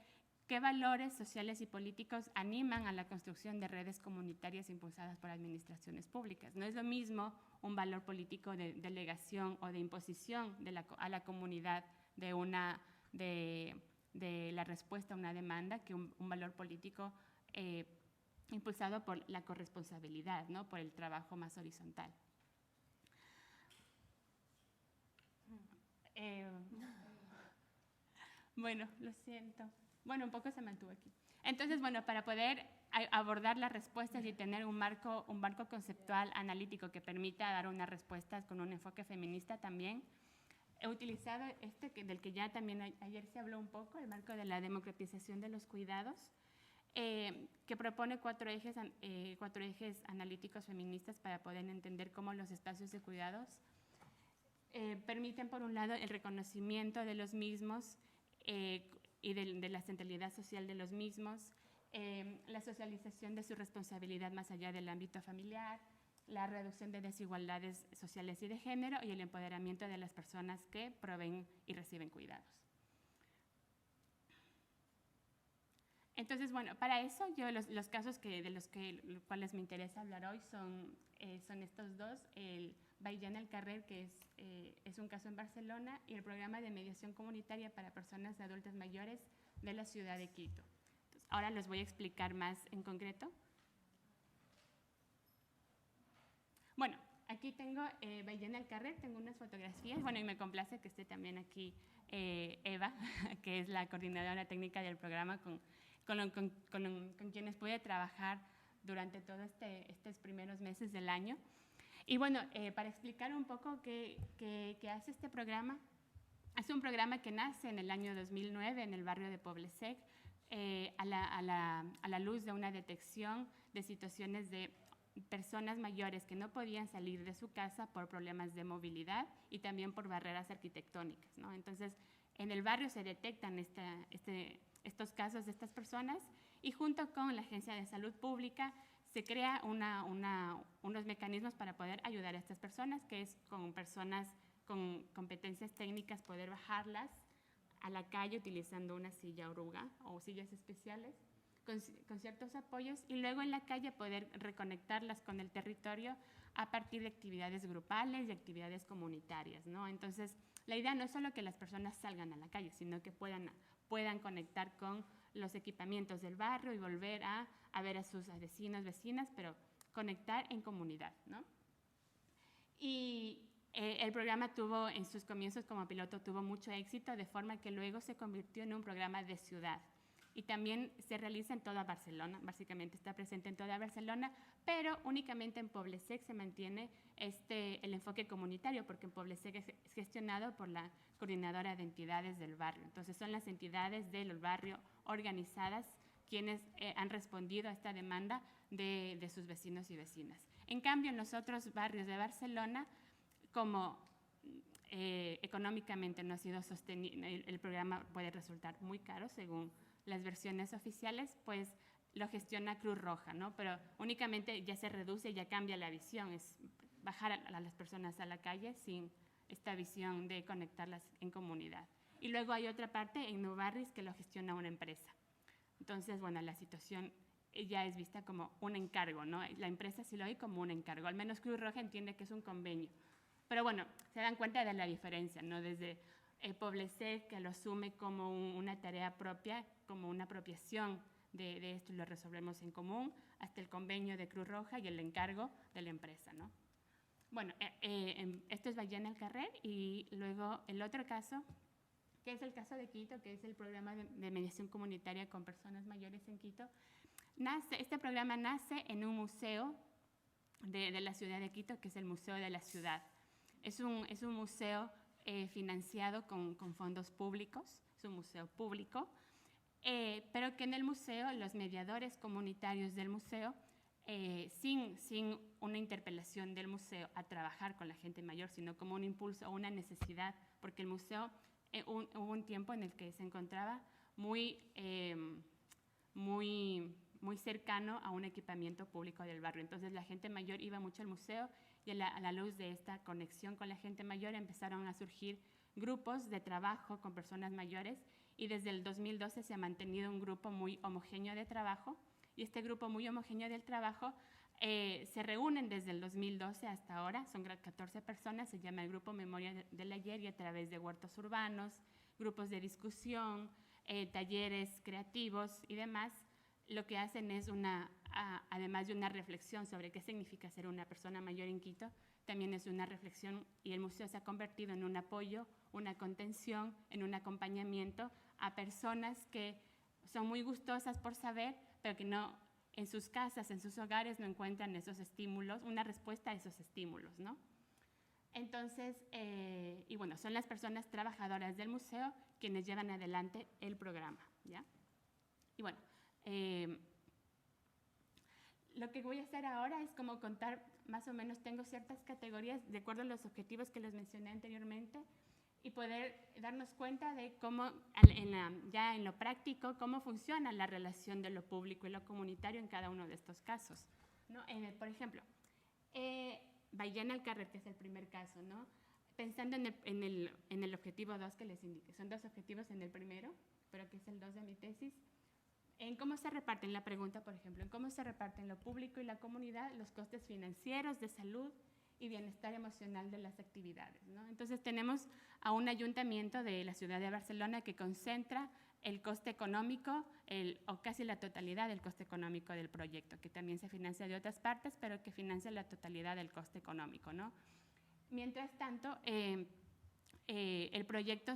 qué valores sociales y políticos animan a la construcción de redes comunitarias impulsadas por administraciones públicas. No es lo mismo un valor político de delegación o de imposición a la comunidad de la respuesta a una demanda que un valor político impulsado por la corresponsabilidad, ¿no? Por el trabajo más horizontal. Bueno, lo siento. Bueno, un poco se mantuvo aquí. Entonces, bueno, para poder abordar las respuestas y tener un marco conceptual analítico que permita dar unas respuestas con un enfoque feminista también, he utilizado del que ya también ayer se habló un poco, el marco de la democratización de los cuidados, que propone cuatro ejes analíticos feministas para poder entender cómo los espacios de cuidados permiten, por un lado, el reconocimiento de los mismos y de la centralidad social de los mismos, la socialización de su responsabilidad más allá del ámbito familiar, la reducción de desigualdades sociales y de género y el empoderamiento de las personas que proveen y reciben cuidados. Entonces, bueno, para eso yo los casos de los cuales me interesa hablar hoy son estos dos, el Baillén El Carrer, que es un caso en Barcelona, y el programa de mediación comunitaria para personas adultas mayores de la ciudad de Quito. Entonces, ahora les voy a explicar más en concreto. Bueno, aquí tengo Baillén El Carrer, tengo unas fotografías, bueno, y me complace que esté también aquí Eva, que es la coordinadora técnica del programa con quienes pude trabajar durante todos estos primeros meses del año. Y bueno, para explicar un poco qué hace este programa, es un programa que nace en el año 2009 en el barrio de Poblesec, a la luz de una detección de situaciones de personas mayores que no podían salir de su casa por problemas de movilidad y también por barreras arquitectónicas, ¿no? Entonces, en el barrio se detectan estos casos de estas personas y junto con la Agencia de Salud Pública se crea unos mecanismos para poder ayudar a estas personas, que es con personas con competencias técnicas poder bajarlas a la calle utilizando una silla oruga o sillas especiales con ciertos apoyos y luego en la calle poder reconectarlas con el territorio a partir de actividades grupales y actividades comunitarias, ¿no? Entonces, la idea no es solo que las personas salgan a la calle, sino que puedan conectar con los equipamientos del barrio y volver a ver a sus vecinos, vecinas, pero conectar en comunidad, ¿no? Y el programa tuvo, en sus comienzos como piloto, tuvo mucho éxito, de forma que luego se convirtió en un programa de ciudad. Y también se realiza en toda Barcelona, básicamente está presente en toda Barcelona, pero únicamente en Poblesec se mantiene el enfoque comunitario, porque en Poblesec es gestionado por la coordinadora de entidades del barrio. Entonces son las entidades del barrio organizadas quienes han respondido a esta demanda de sus vecinos y vecinas. En cambio, en los otros barrios de Barcelona, como económicamente no ha sido sostenible, el programa puede resultar muy caro según las versiones oficiales, pues lo gestiona Cruz Roja, ¿no? Pero únicamente ya se reduce, ya cambia la visión, es bajar a las personas a la calle sin esta visión de conectarlas en comunidad. Y luego hay otra parte en Nou Barris que lo gestiona una empresa. Entonces, bueno, la situación ya es vista como un encargo, ¿no? La empresa sí lo ve como un encargo, al menos Cruz Roja entiende que es un convenio. Pero bueno, se dan cuenta de la diferencia, ¿no? Desde Poblesec, que lo asume como una tarea propia, como una apropiación de esto y lo resolvemos en común, hasta el convenio de Cruz Roja y el encargo de la empresa, ¿no? Bueno, esto es Baillén El Carrer y luego el otro caso, que es el caso de Quito, que es el programa de mediación comunitaria con personas mayores en Quito. Este programa nace en un museo de la ciudad de Quito, que es el Museo de la Ciudad. Es un museo financiado con fondos públicos, es un museo público, pero que en el museo los mediadores comunitarios del museo, sin una interpelación del museo a trabajar con la gente mayor, sino como un impulso o una necesidad, porque el museo hubo un tiempo en el que se encontraba muy cercano a un equipamiento público del barrio. Entonces la gente mayor iba mucho al museo y a la luz de esta conexión con la gente mayor empezaron a surgir grupos de trabajo con personas mayores y desde el 2012 se ha mantenido un grupo muy homogéneo de trabajo y este grupo muy homogéneo del trabajo se reúnen desde el 2012 hasta ahora, son 14 personas, se llama el Grupo Memoria del Ayer y a través de huertos urbanos, grupos de discusión, talleres creativos y demás, lo que hacen es además de una reflexión sobre qué significa ser una persona mayor en Quito, también es una reflexión y el museo se ha convertido en un apoyo, una contención, en un acompañamiento a personas que son muy gustosas por saber, pero que no, en sus casas, en sus hogares no encuentran esos estímulos, una respuesta a esos estímulos, ¿no? Entonces, y bueno, son las personas trabajadoras del museo quienes llevan adelante el programa, ¿ya? Y bueno, lo que voy a hacer ahora es como contar, más o menos tengo ciertas categorías de acuerdo a los objetivos que les mencioné anteriormente y poder darnos cuenta de cómo, ya en lo práctico, cómo funciona la relación de lo público y lo comunitario en cada uno de estos casos, ¿no? Por ejemplo, Baiyena al Carrer, que es el primer caso, ¿no? Pensando en el objetivo 2 que les indiqué. Son 2 objetivos en el primero, pero que es el 2 de mi tesis. En cómo se reparten, la pregunta, por ejemplo, en cómo se reparten lo público y la comunidad los costes financieros, de salud y bienestar emocional de las actividades, ¿no? Entonces tenemos a un ayuntamiento de la ciudad de Barcelona que concentra el coste económico, o casi la totalidad del coste económico del proyecto, que también se financia de otras partes, pero que financia la totalidad del coste económico, ¿no? Mientras tanto, el proyecto,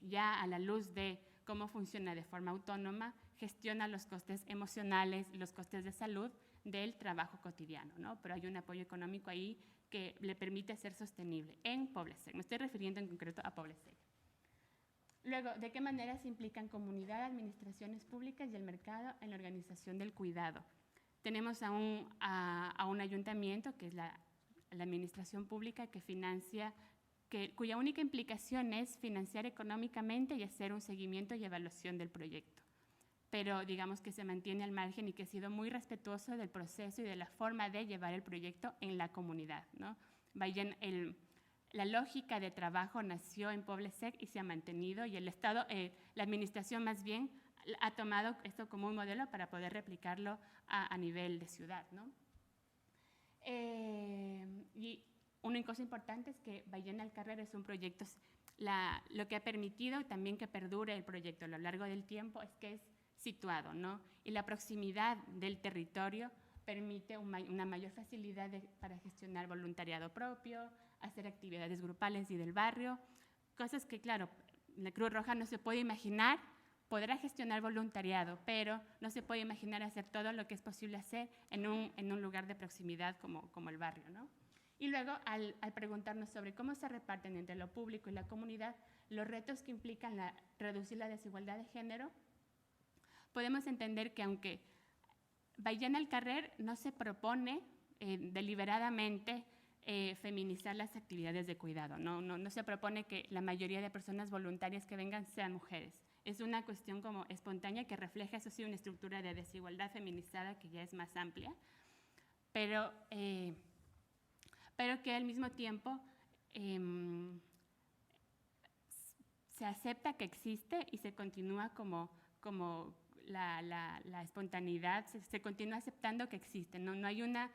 ya a la luz de cómo funciona de forma autónoma, gestiona los costes emocionales, los costes de salud del trabajo cotidiano, ¿no? Pero hay un apoyo económico ahí que le permite ser sostenible en Poblesec. Me estoy refiriendo en concreto a Poblesec. Luego, ¿de qué manera se implican comunidad, administraciones públicas y el mercado en la organización del cuidado? Tenemos a un ayuntamiento, que es la administración pública, que financia, cuya única implicación es financiar económicamente y hacer un seguimiento y evaluación del proyecto. Pero digamos que se mantiene al margen y que ha sido muy respetuoso del proceso y de la forma de llevar el proyecto en la comunidad, ¿no? La lógica de trabajo nació en Poblesec y se ha mantenido, y el Estado, la administración más bien, ha tomado esto como un modelo para poder replicarlo a nivel de ciudad, ¿no? Y una cosa importante es que Baiyena al Carrer es un proyecto, lo que ha permitido también que perdure el proyecto a lo largo del tiempo es que es situado, ¿no? Y la proximidad del territorio permite una mayor facilidad para gestionar voluntariado propio, hacer actividades grupales y del barrio, cosas que, claro, la Cruz Roja no se puede imaginar. Podrá gestionar voluntariado, pero no se puede imaginar hacer todo lo que es posible hacer en un lugar de proximidad como el barrio, ¿no? Y luego, al preguntarnos sobre cómo se reparten entre lo público y la comunidad los retos que implican reducir la desigualdad de género, podemos entender que aunque Baiyena al Carrer no se propone deliberadamente feminizar las actividades de cuidado, no se propone que la mayoría de personas voluntarias que vengan sean mujeres. Es una cuestión como espontánea que refleja, eso sí, una estructura de desigualdad feminizada que ya es más amplia, pero que al mismo tiempo se acepta que existe y se continúa como la espontaneidad, se continúa aceptando que existe, no hay una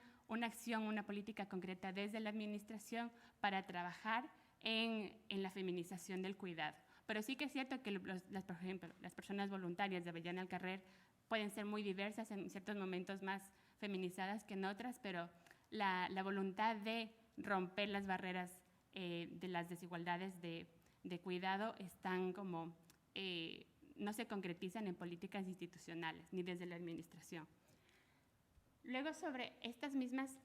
acción, una política concreta desde la administración para trabajar en la feminización del cuidado. Pero sí que es cierto que, por ejemplo, las personas voluntarias de Baiyena al Carrer pueden ser muy diversas, en ciertos momentos más feminizadas que en otras, pero la voluntad de romper las barreras de las desigualdades de cuidado están como, no se concretizan en políticas institucionales ni desde la administración. Luego, sobre estos mismos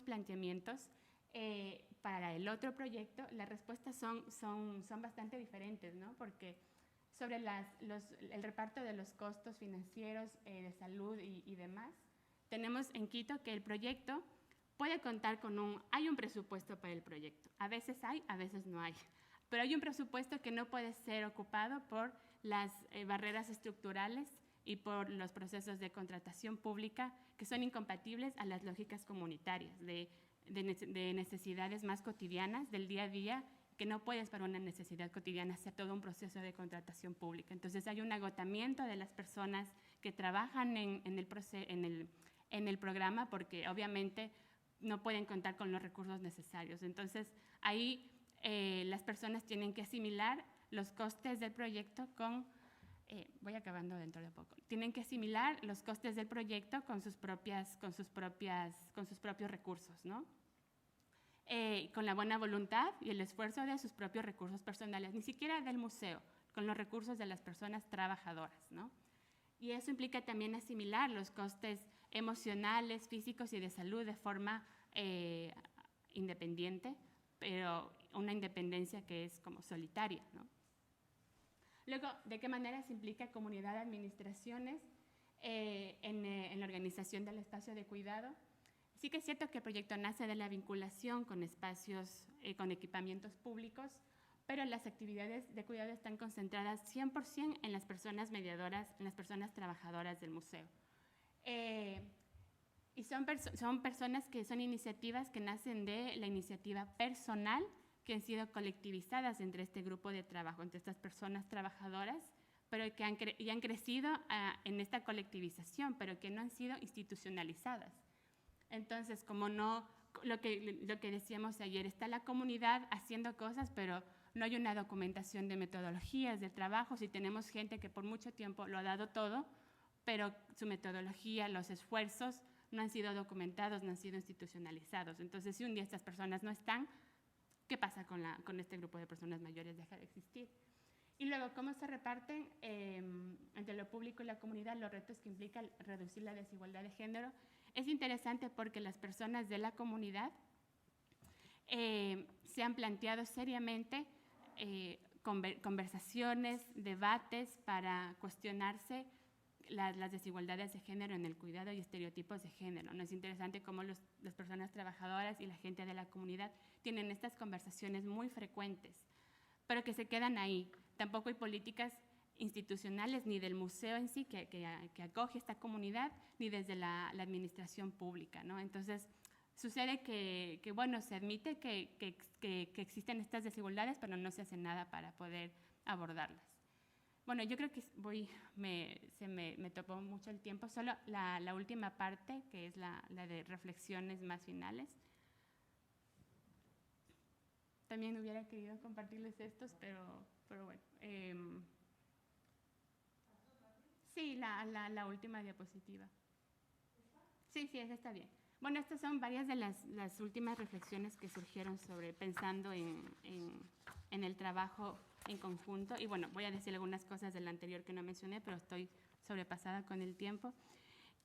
planteamientos, para el otro proyecto, las respuestas son bastante diferentes, ¿no? Porque sobre el reparto de los costos financieros, de salud y demás, tenemos en Quito que el proyecto puede contar hay un presupuesto para el proyecto. A veces hay, a veces no hay. Pero hay un presupuesto que no puede ser ocupado por las barreras estructurales y por los procesos de contratación pública que son incompatibles a las lógicas comunitarias de necesidades más cotidianas del día a día, que no puedes para una necesidad cotidiana hacer todo un proceso de contratación pública. Entonces hay un agotamiento de las personas que trabajan en el programa porque obviamente no pueden contar con los recursos necesarios. Entonces ahí las personas tienen que asimilar los costes del proyecto voy acabando dentro de poco. Tienen que asimilar los costes del proyecto con sus propios recursos, ¿no? Con la buena voluntad y el esfuerzo de sus propios recursos personales, ni siquiera del museo, con los recursos de las personas trabajadoras, ¿no? Y eso implica también asimilar los costes emocionales, físicos y de salud de forma independiente, pero una independencia que es como solitaria, ¿no? Luego, ¿de qué manera se implica comunidad de administraciones en la organización del espacio de cuidado? Sí que es cierto que el proyecto nace de la vinculación con espacios, con equipamientos públicos, pero las actividades de cuidado están concentradas 100% en las personas mediadoras, en las personas trabajadoras del museo. Y son personas que son iniciativas que nacen de la iniciativa personal, que han sido colectivizadas entre este grupo de trabajo, entre estas personas trabajadoras, pero que han crecido en esta colectivización, pero que no han sido institucionalizadas. Entonces, como no, lo que decíamos ayer, está la comunidad haciendo cosas, pero no hay una documentación de metodologías de trabajo. Si tenemos gente que por mucho tiempo lo ha dado todo, pero su metodología, los esfuerzos no han sido documentados, no han sido institucionalizados. Entonces, si un día estas personas no están, ¿qué pasa con este grupo de personas mayores? Deja de existir. Y luego, ¿cómo se reparten entre lo público y la comunidad los retos que implica reducir la desigualdad de género? Es interesante porque las personas de la comunidad se han planteado seriamente conversaciones, debates para cuestionarse las desigualdades de género en el cuidado y estereotipos de género, ¿no? Es interesante cómo las personas trabajadoras y la gente de la comunidad tienen estas conversaciones muy frecuentes, pero que se quedan ahí. Tampoco hay políticas institucionales ni del museo en sí que acoge esta comunidad, ni desde la administración pública, ¿no? Entonces, sucede que bueno, se admite que existen estas desigualdades, pero no se hace nada para poder abordarlas. Bueno, yo creo que se me topó mucho el tiempo. Solo la última parte, que es la de reflexiones más finales. También hubiera querido compartirles estos, pero bueno. Sí, la última diapositiva. Sí, esa está bien. Bueno, estas son varias de las últimas reflexiones que surgieron pensando en el trabajo en conjunto. Y bueno, voy a decir algunas cosas del anterior que no mencioné, pero estoy sobrepasada con el tiempo.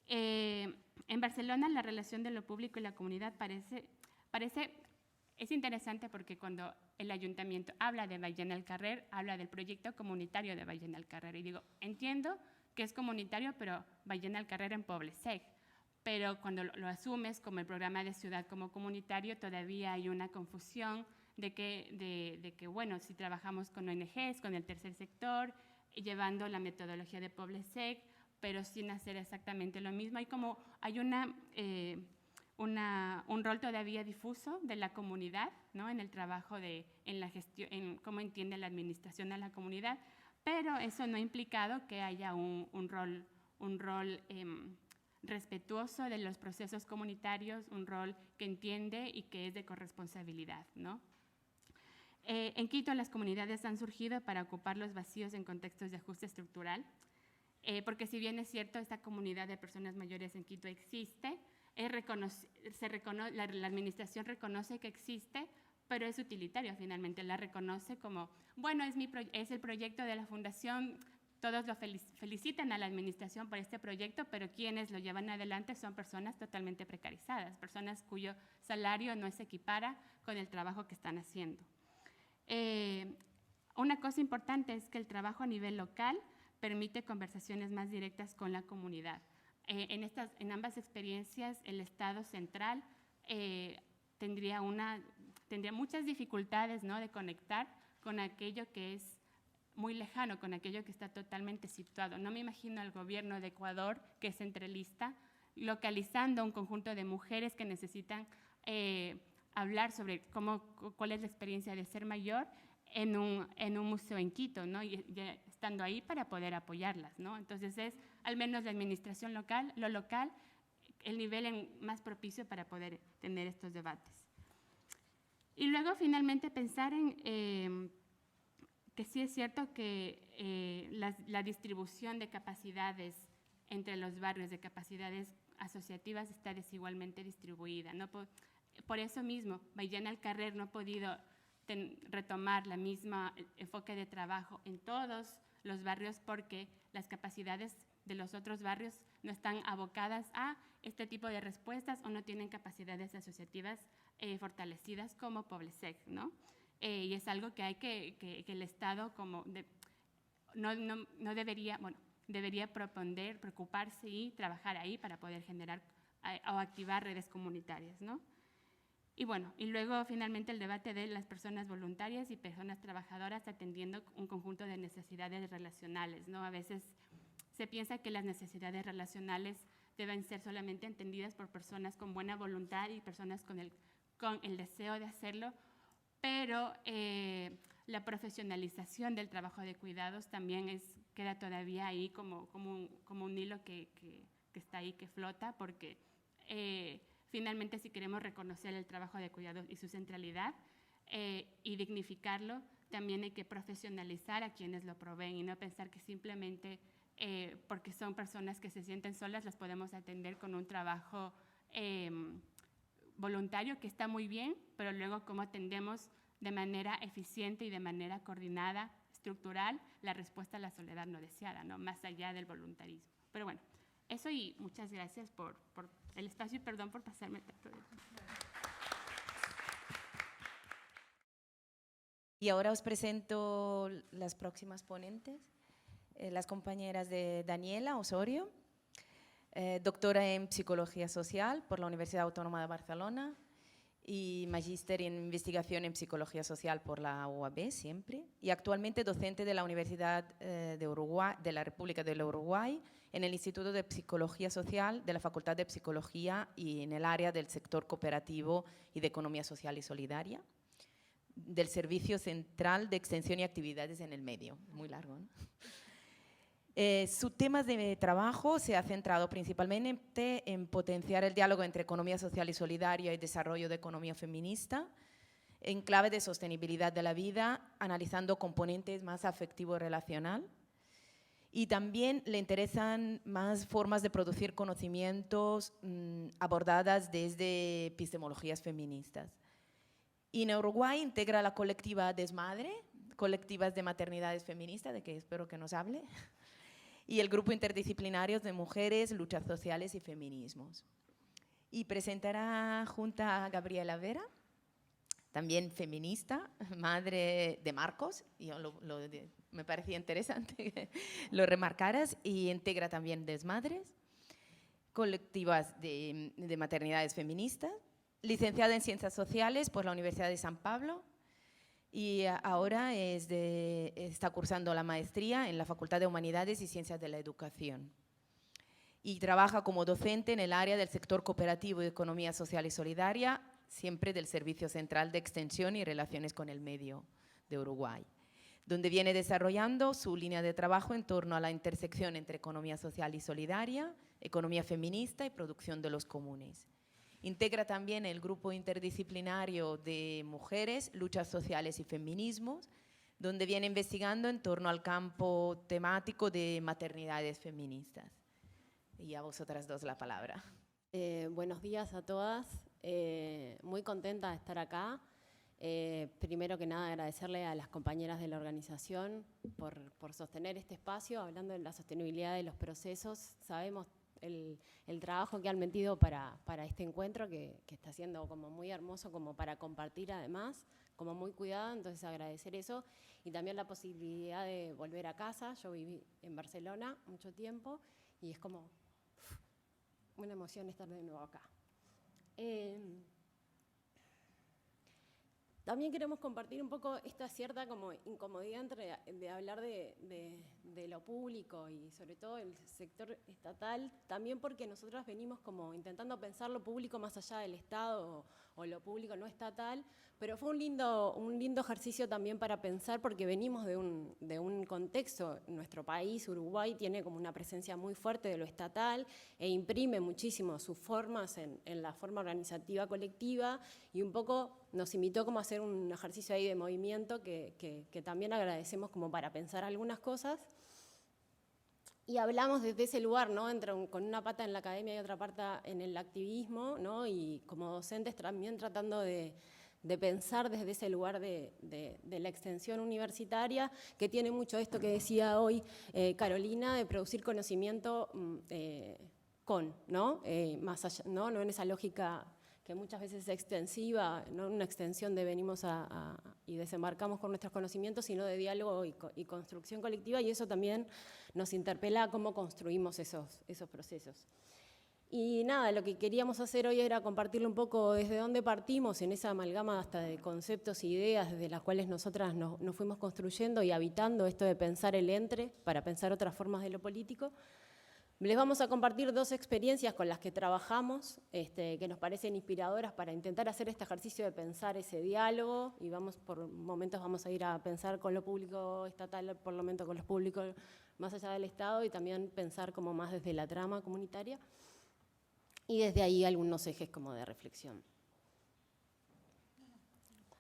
En Barcelona, la relación de lo público y la comunidad es interesante porque cuando el ayuntamiento habla de Baillén al Carrer, habla del proyecto comunitario de Baillén al Carrer. Y digo, entiendo que es comunitario, pero Baillén al Carrer en Poble-sec. Pero cuando lo asumes como el programa de ciudad como comunitario, todavía hay una confusión de que bueno, si trabajamos con ONGs, con el tercer sector, llevando la metodología de Poble-sec, pero sin hacer exactamente lo mismo. Hay un rol todavía difuso de la comunidad, ¿no? En el trabajo, en la gestión, en cómo entiende la administración a la comunidad, pero eso no ha implicado que haya un rol respetuoso de los procesos comunitarios, un rol que entiende y que es de corresponsabilidad, ¿no? En Quito, las comunidades han surgido para ocupar los vacíos en contextos de ajuste estructural, porque si bien es cierto, esta comunidad de personas mayores en Quito existe, la administración reconoce que existe, pero es utilitario finalmente, la reconoce como, bueno, es el proyecto de la fundación. Todos lo felicitan a la administración por este proyecto, pero quienes lo llevan adelante son personas totalmente precarizadas, personas cuyo salario no se equipara con el trabajo que están haciendo. Una cosa importante es que el trabajo a nivel local permite conversaciones más directas con la comunidad. En ambas experiencias, el Estado central tendría muchas dificultades, ¿no?, de conectar con aquello que es muy lejano, con aquello que está totalmente situado. No me imagino al gobierno de Ecuador, que es centralista, localizando un conjunto de mujeres que necesitan hablar sobre cuál es la experiencia de ser mayor en un museo en Quito, ¿no? Y estando ahí para poder apoyarlas, ¿no? Entonces es, al menos la administración local, lo local, el nivel más propicio para poder tener estos debates. Y luego, finalmente, pensar en que sí es cierto que la distribución de capacidades entre los barrios, de capacidades asociativas, está desigualmente distribuida, ¿no? Por eso mismo, Baillén al Carrer no ha podido retomar la misma enfoque de trabajo en todos los barrios porque las capacidades de los otros barrios no están abocadas a este tipo de respuestas o no tienen capacidades asociativas fortalecidas como Poble-sec, ¿no? Y es algo que hay que el Estado no debería, bueno, debería preocuparse y trabajar ahí para poder generar o activar redes comunitarias, ¿no? Y bueno, y luego finalmente el debate de las personas voluntarias y personas trabajadoras atendiendo un conjunto de necesidades relacionales, ¿no? A veces se piensa que las necesidades relacionales deben ser solamente entendidas por personas con buena voluntad y personas con el deseo de hacerlo, pero la profesionalización del trabajo de cuidados también queda todavía ahí como un hilo que está ahí, que flota, porque finalmente si queremos reconocer el trabajo de cuidados y su centralidad y dignificarlo, también hay que profesionalizar a quienes lo proveen y no pensar que simplemente porque son personas que se sienten solas las podemos atender con un trabajo voluntario, que está muy bien, pero luego cómo atendemos de manera eficiente y de manera coordinada, estructural, la respuesta a la soledad no deseada, ¿no? Más allá del voluntarismo. Pero bueno, eso, y muchas gracias por el espacio y perdón por pasarme tanto de tiempo. Y ahora os presento las próximas ponentes, las compañeras de Daniela Osorio, doctora en Psicología Social por la Universidad Autónoma de Barcelona y magíster en Investigación en Psicología Social por la UAB, siempre, y actualmente docente de la Universidad de la República del Uruguay en el Instituto de Psicología Social de la Facultad de Psicología y en el área del sector cooperativo y de Economía Social y Solidaria, del Servicio Central de Extensión y Actividades en el Medio. Muy largo, ¿no? Su tema de trabajo se ha centrado principalmente en potenciar el diálogo entre economía social y solidaria y desarrollo de economía feminista, en clave de sostenibilidad de la vida, analizando componentes más afectivo-relacional. Y también le interesan más formas de producir conocimientos abordadas desde epistemologías feministas. Y en Uruguay integra la colectiva Desmadre, colectivas de maternidades feministas, de que espero que nos hable, y el grupo interdisciplinario de mujeres, luchas sociales y feminismos. Y presentará junto a Gabriela Vera, también feminista, madre de Marcos, y me parecía interesante que lo remarcaras, y integra también Desmadres, colectivas de maternidades feministas, licenciada en Ciencias Sociales por la Universidad de San Pablo, y ahora está cursando la maestría en la Facultad de Humanidades y Ciencias de la Educación. Y trabaja como docente en el área del sector cooperativo de Economía Social y Solidaria, siempre del Servicio Central de Extensión y Relaciones con el Medio de Uruguay, donde viene desarrollando su línea de trabajo en torno a la intersección entre economía social y solidaria, economía feminista y producción de los comunes. Integra también el grupo interdisciplinario de mujeres, luchas sociales y feminismos, donde viene investigando en torno al campo temático de maternidades feministas. Y a vosotras dos la palabra. Buenos días a todas. Muy contenta de estar acá. Primero que nada, agradecerle a las compañeras de la organización por sostener este espacio, hablando de la sostenibilidad de los procesos. Sabemos el trabajo que han metido para este encuentro, que está siendo como muy hermoso, como para compartir además, como muy cuidado, entonces agradecer eso. Y también la posibilidad de volver a casa. Yo viví en Barcelona mucho tiempo y es como una emoción estar de nuevo acá. También queremos compartir un poco esta cierta como incomodidad de hablar de lo público y sobre todo el sector estatal, también porque nosotros venimos como intentando pensar lo público más allá del Estado o lo público no estatal, pero fue un lindo ejercicio también para pensar, porque venimos de un contexto. Nuestro país, Uruguay, tiene como una presencia muy fuerte de lo estatal e imprime muchísimo sus formas en la forma organizativa colectiva, y un poco nos invitó como a hacer un ejercicio ahí de movimiento que también agradecemos como para pensar algunas cosas. Y hablamos desde ese lugar, ¿no? Con una pata en la academia y otra pata en el activismo, ¿no? Y como docentes también tratando de pensar desde ese lugar de la extensión universitaria, que tiene mucho esto que decía hoy Carolina, de producir conocimiento ¿no? Más allá, ¿no? No en esa lógica que muchas veces es extensiva, no una extensión de venimos y desembarcamos con nuestros conocimientos, sino de diálogo y construcción colectiva, y eso también nos interpela a cómo construimos esos procesos. Y nada, lo que queríamos hacer hoy era compartirle un poco desde dónde partimos en esa amalgama hasta de conceptos e ideas desde las cuales nosotras nos fuimos construyendo y habitando esto de pensar el entre para pensar otras formas de lo político. Les vamos a compartir 2 experiencias con las que trabajamos, que nos parecen inspiradoras para intentar hacer este ejercicio de pensar ese diálogo, y por momentos vamos a ir a pensar con lo público estatal, por lo menos con los públicos más allá del Estado, y también pensar como más desde la trama comunitaria, y desde ahí algunos ejes como de reflexión.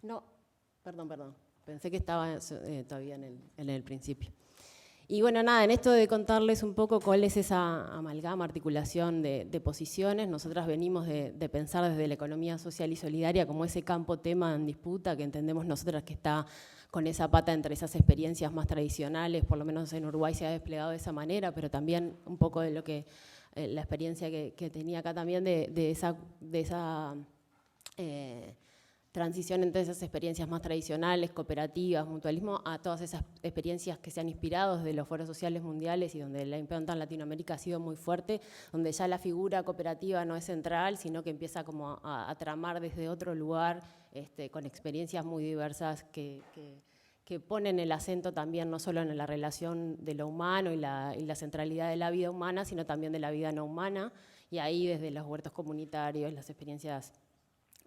No, perdón, pensé que estaba todavía en el principio. Y bueno, nada, en esto de contarles un poco cuál es esa amalgama, articulación de posiciones, nosotras venimos de pensar desde la economía social y solidaria como ese campo tema en disputa que entendemos nosotras que está con esa pata entre esas experiencias más tradicionales, por lo menos en Uruguay se ha desplegado de esa manera, pero también un poco de lo que la experiencia que tenía acá también de esa transición entre esas experiencias más tradicionales, cooperativas, mutualismo, a todas esas experiencias que se han inspirado desde los foros sociales mundiales y donde la impronta en Latinoamérica ha sido muy fuerte, donde ya la figura cooperativa no es central, sino que empieza como a tramar desde otro lugar, con experiencias muy diversas que ponen el acento también no solo en la relación de lo humano y la centralidad de la vida humana, sino también de la vida no humana, y ahí desde los huertos comunitarios, las experiencias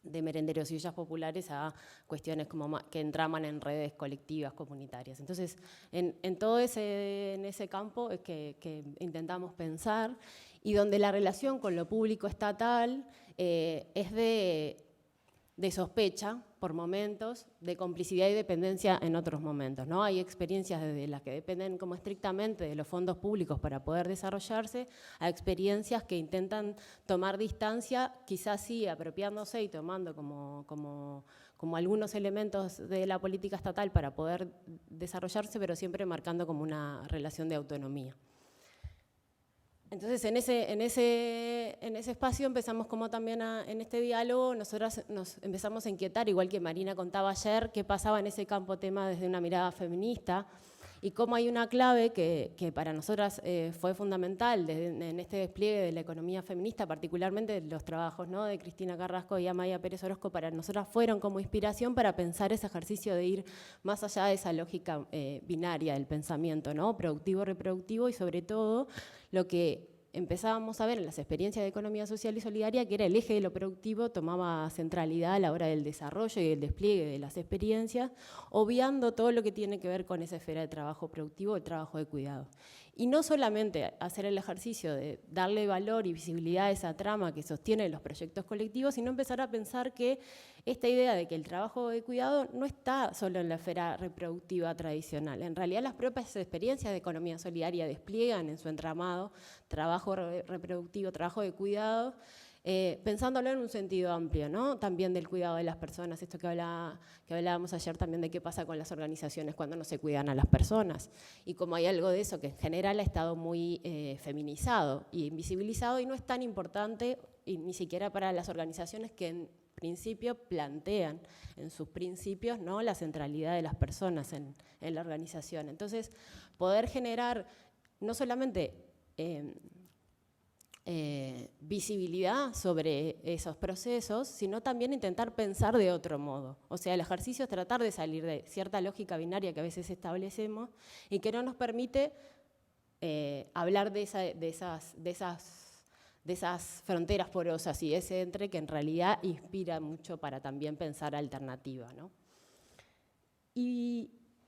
de merenderos y ollas populares a cuestiones como que entraman en redes colectivas, comunitarias. Entonces, en todo ese campo es que intentamos pensar, y donde la relación con lo público estatal es de sospecha por momentos, de complicidad y dependencia en otros momentos, ¿no? Hay experiencias desde las que dependen como estrictamente de los fondos públicos para poder desarrollarse, a experiencias que intentan tomar distancia, quizás sí apropiándose y tomando como algunos elementos de la política estatal para poder desarrollarse, pero siempre marcando como una relación de autonomía. Entonces, en ese espacio empezamos como también en este diálogo, nosotras nos empezamos a inquietar, igual que Marina contaba ayer, qué pasaba en ese campo tema desde una mirada feminista, y cómo hay una clave que para nosotras fue fundamental en este despliegue de la economía feminista, particularmente los trabajos, ¿no?, de Cristina Carrasco y Amaya Pérez Orozco, para nosotras fueron como inspiración para pensar ese ejercicio de ir más allá de esa lógica binaria del pensamiento, ¿no?, productivo-reproductivo, y sobre todo lo que empezábamos a ver en las experiencias de economía social y solidaria, que era el eje de lo productivo, tomaba centralidad a la hora del desarrollo y del despliegue de las experiencias, obviando todo lo que tiene que ver con esa esfera de trabajo productivo, el trabajo de cuidado. Y no solamente hacer el ejercicio de darle valor y visibilidad a esa trama que sostiene los proyectos colectivos, sino empezar a pensar que esta idea de que el trabajo de cuidado no está solo en la esfera reproductiva tradicional. En realidad las propias experiencias de economía solidaria despliegan en su entramado trabajo reproductivo, trabajo de cuidado, pensándolo en un sentido amplio, ¿no?, también del cuidado de las personas, esto que hablábamos ayer también de qué pasa con las organizaciones cuando no se cuidan a las personas, y como hay algo de eso que en general ha estado muy feminizado y invisibilizado, y no es tan importante, y ni siquiera para las organizaciones que en principio plantean en sus principios, ¿no?, la centralidad de las personas en la organización. Entonces, poder generar no solamente visibilidad sobre esos procesos, sino también intentar pensar de otro modo. O sea, el ejercicio es tratar de salir de cierta lógica binaria que a veces establecemos y que no nos permite hablar de esas fronteras porosas y ese entre que en realidad inspira mucho para también pensar alternativa, ¿no?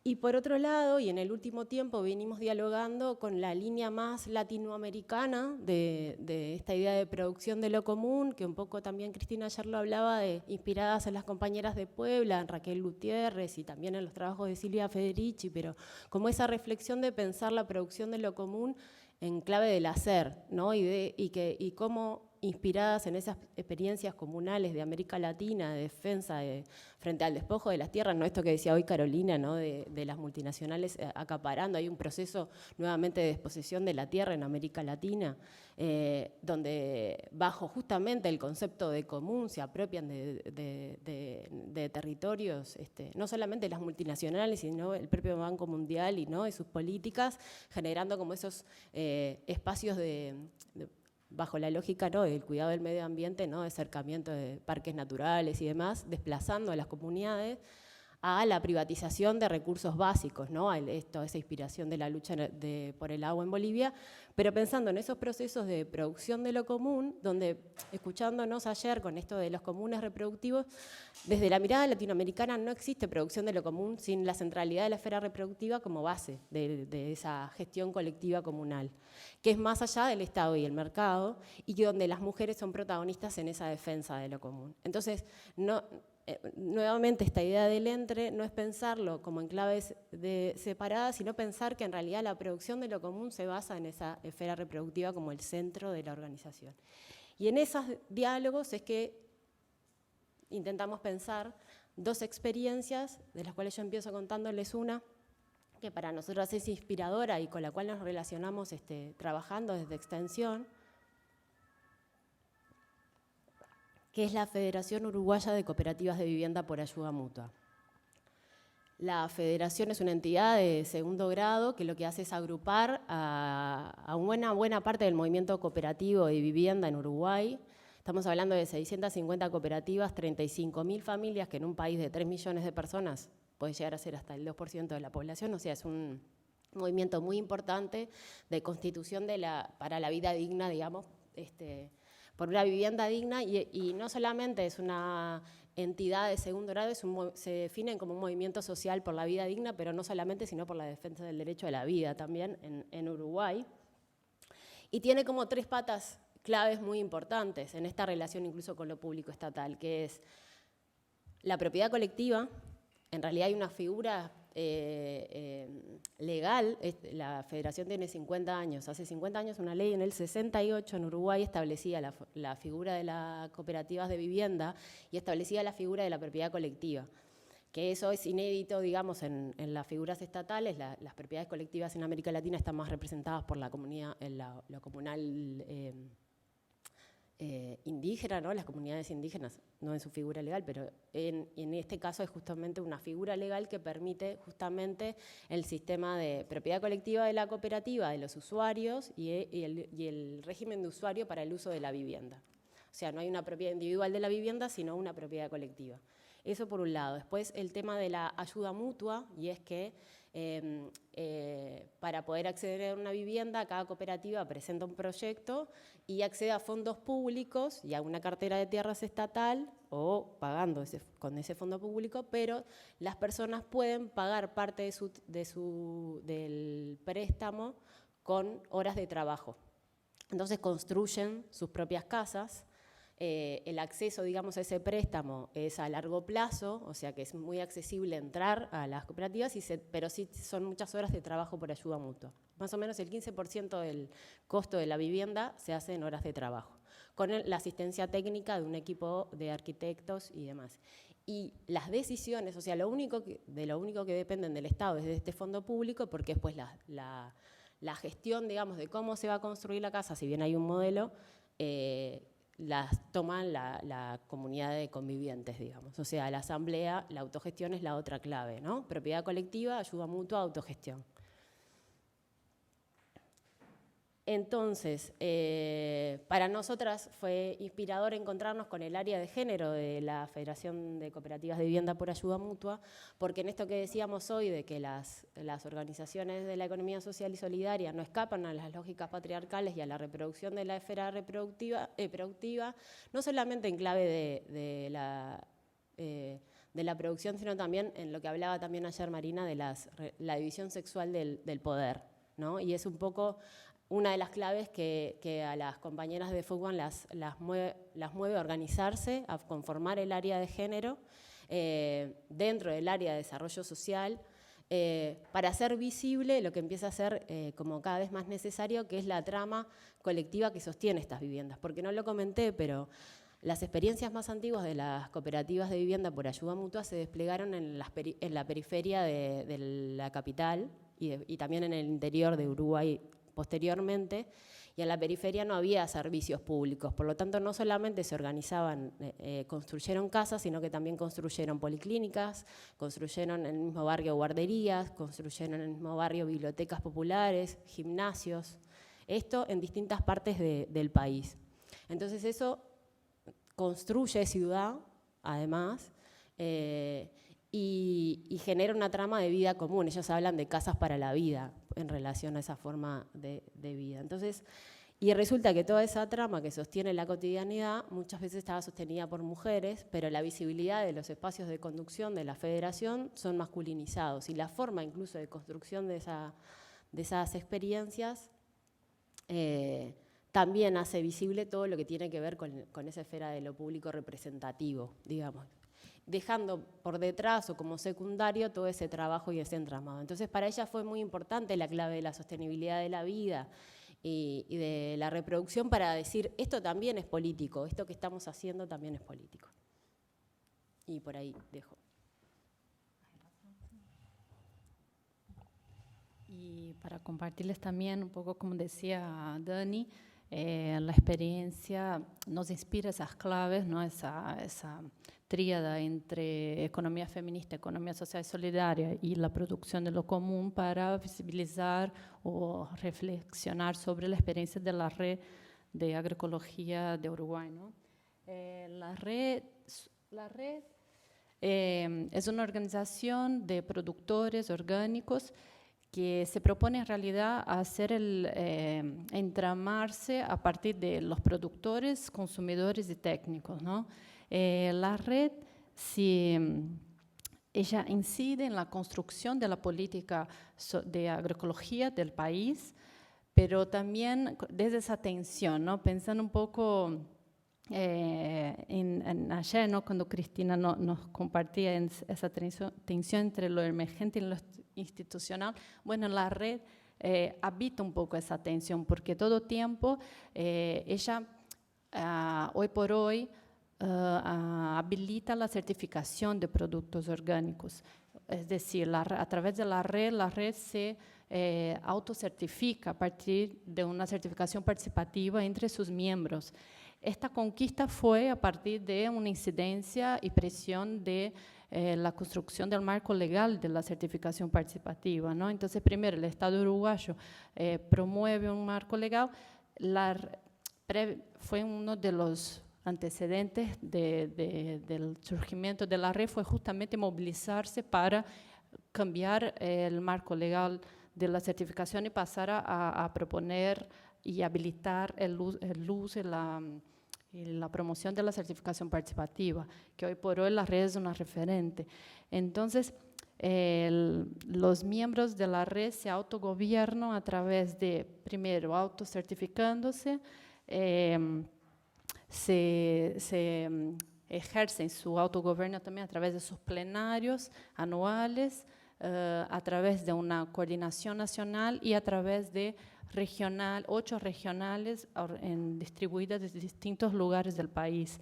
Y por otro lado, y en el último tiempo venimos dialogando con la línea más latinoamericana de esta idea de producción de lo común, que un poco también Cristina ayer lo hablaba, inspiradas en las compañeras de Puebla, en Raquel Gutiérrez y también en los trabajos de Silvia Federici, pero como esa reflexión de pensar la producción de lo común en clave del hacer, ¿no?, y cómo inspiradas en esas experiencias comunales de América Latina, de defensa frente al despojo de las tierras, no esto que decía hoy Carolina, ¿no? de las multinacionales acaparando, hay un proceso nuevamente de desposesión de la tierra en América Latina, donde bajo justamente el concepto de común se apropian de territorios, no solamente las multinacionales, sino el propio Banco Mundial y sus políticas, generando como esos espacios bajo la lógica del cuidado del medio ambiente, de acercamiento de parques naturales y demás, desplazando a las comunidades a la privatización de recursos básicos, esa inspiración de la lucha por el agua en Bolivia, pero pensando en esos procesos de producción de lo común, donde, escuchándonos ayer con esto de los comunes reproductivos, desde la mirada latinoamericana no existe producción de lo común sin la centralidad de la esfera reproductiva como base de esa gestión colectiva comunal, que es más allá del Estado y el mercado, y donde las mujeres son protagonistas en esa defensa de lo común. Entonces, nuevamente esta idea del entre no es pensarlo como en claves separadas, sino pensar que en realidad la producción de lo común se basa en esa esfera reproductiva como el centro de la organización. Y en esos diálogos es que intentamos pensar dos experiencias, de las cuales yo empiezo contándoles una, que para nosotros es inspiradora y con la cual nos relacionamos trabajando desde Extensión, que es la Federación Uruguaya de Cooperativas de Vivienda por Ayuda Mutua. La federación es una entidad de segundo grado que lo que hace es agrupar a una buena parte del movimiento cooperativo de vivienda en Uruguay. Estamos hablando de 650 cooperativas, 35.000 familias, que en un país de 3 millones de personas puede llegar a ser hasta el 2% de la población, o sea, es un movimiento muy importante de constitución para la vida digna, digamos, por una vivienda digna, y no solamente es una entidad de segundo grado, se definen como un movimiento social por la vida digna, pero no solamente, sino por la defensa del derecho a la vida también en Uruguay. Y tiene como 3 patas claves muy importantes en esta relación incluso con lo público estatal, que es la propiedad colectiva. En realidad hay una figura legal, la federación tiene 50 años, hace 50 años una ley en el 68 en Uruguay establecía la figura de las cooperativas de vivienda y establecía la figura de la propiedad colectiva, que eso es inédito, digamos, en las figuras estatales. Las propiedades colectivas en América Latina están más representadas por la comunidad, lo comunal indígena, ¿no? Las comunidades indígenas, no en su figura legal, pero en este caso es justamente una figura legal que permite justamente el sistema de propiedad colectiva de la cooperativa, de los usuarios y el régimen de usuario para el uso de la vivienda. O sea, no hay una propiedad individual de la vivienda, sino una propiedad colectiva. Eso por un lado. Después el tema de la ayuda mutua, y es que para poder acceder a una vivienda, cada cooperativa presenta un proyecto y accede a fondos públicos y a una cartera de tierras estatal o pagando con ese fondo público, pero las personas pueden pagar parte del préstamo con horas de trabajo. Entonces construyen sus propias casas. El acceso, digamos, a ese préstamo es a largo plazo, o sea que es muy accesible entrar a las cooperativas, pero sí son muchas horas de trabajo por ayuda mutua. Más o menos el 15% del costo de la vivienda se hace en horas de trabajo, con la asistencia técnica de un equipo de arquitectos y demás. Y las decisiones, o sea, lo único que dependen del Estado es de este fondo público, porque después la gestión, digamos, de cómo se va a construir la casa, si bien hay un modelo, las toman la comunidad de convivientes, digamos. O sea, la asamblea, la autogestión es la otra clave, ¿no? Propiedad colectiva, ayuda mutua, autogestión. Entonces, para nosotras fue inspirador encontrarnos con el área de género de la Federación de Cooperativas de Vivienda por Ayuda Mutua, porque en esto que decíamos hoy de que las organizaciones de la economía social y solidaria no escapan a las lógicas patriarcales y a la reproducción de la esfera productiva, no solamente en clave de la producción, sino también en lo que hablaba también ayer Marina de la división sexual del poder, ¿no? Y es un poco una de las claves que a las compañeras de FUCBAN las mueve a organizarse, a conformar el área de género dentro del área de desarrollo social, para hacer visible lo que empieza a ser como cada vez más necesario, que es la trama colectiva que sostiene estas viviendas. Porque no lo comenté, pero las experiencias más antiguas de las cooperativas de vivienda por ayuda mutua se desplegaron en la periferia de la capital y también en el interior de Uruguay posteriormente, y en la periferia no había servicios públicos, por lo tanto no solamente se organizaban, construyeron casas, sino que también construyeron policlínicas, construyeron en el mismo barrio guarderías, construyeron en el mismo barrio bibliotecas populares, gimnasios, esto en distintas partes del país. Entonces eso construye ciudad, además, y genera una trama de vida común. Ellos hablan de casas para la vida en relación a esa forma de vida. Entonces, y resulta que toda esa trama que sostiene la cotidianidad muchas veces estaba sostenida por mujeres, pero la visibilidad de los espacios de conducción de la federación son masculinizados, y la forma incluso de construcción de esas experiencias también hace visible todo lo que tiene que ver con esa esfera de lo público representativo, digamos, dejando por detrás o como secundario todo ese trabajo y ese entramado. Entonces, para ella fue muy importante la clave de la sostenibilidad de la vida y de la reproducción, para decir, esto también es político, esto que estamos haciendo también es político. Y por ahí dejo. Y para compartirles también un poco, como decía Dani, la experiencia nos inspira esas claves, ¿no? esa tríada entre economía feminista, economía social y solidaria y la producción de lo común, para visibilizar o reflexionar sobre la experiencia de la red de agroecología de Uruguay, ¿no? La red es una organización de productores orgánicos que se propone en realidad hacer entramarse a partir de los productores, consumidores y técnicos, ¿no? La red, ella incide en la construcción de la política de agroecología del país, pero también desde esa tensión, ¿no? Pensando un poco en ayer, ¿no? Cuando Cristina nos compartía esa tensión entre lo emergente y lo institucional. Bueno, la red habita un poco esa tensión, porque todo tiempo ella, hoy por hoy, habilita la certificación de productos orgánicos. Es decir, a través de la red se autocertifica a partir de una certificación participativa entre sus miembros. Esta conquista fue a partir de una incidencia y presión de la construcción del marco legal de la certificación participativa, ¿no? Entonces, primero, el Estado uruguayo promueve un marco legal. Fue uno de los antecedentes del surgimiento de la red, fue justamente movilizarse para cambiar el marco legal de la certificación y pasar a proponer y habilitar el uso y la promoción de la certificación participativa, que hoy por hoy la red es una referente. Entonces, los miembros de la red se autogobiernan a través de, primero, autocertificándose, se ejercen su autogobierno también a través de sus plenarios anuales, a través de una coordinación nacional y a través de 8 regionales distribuidas en distintos lugares del país.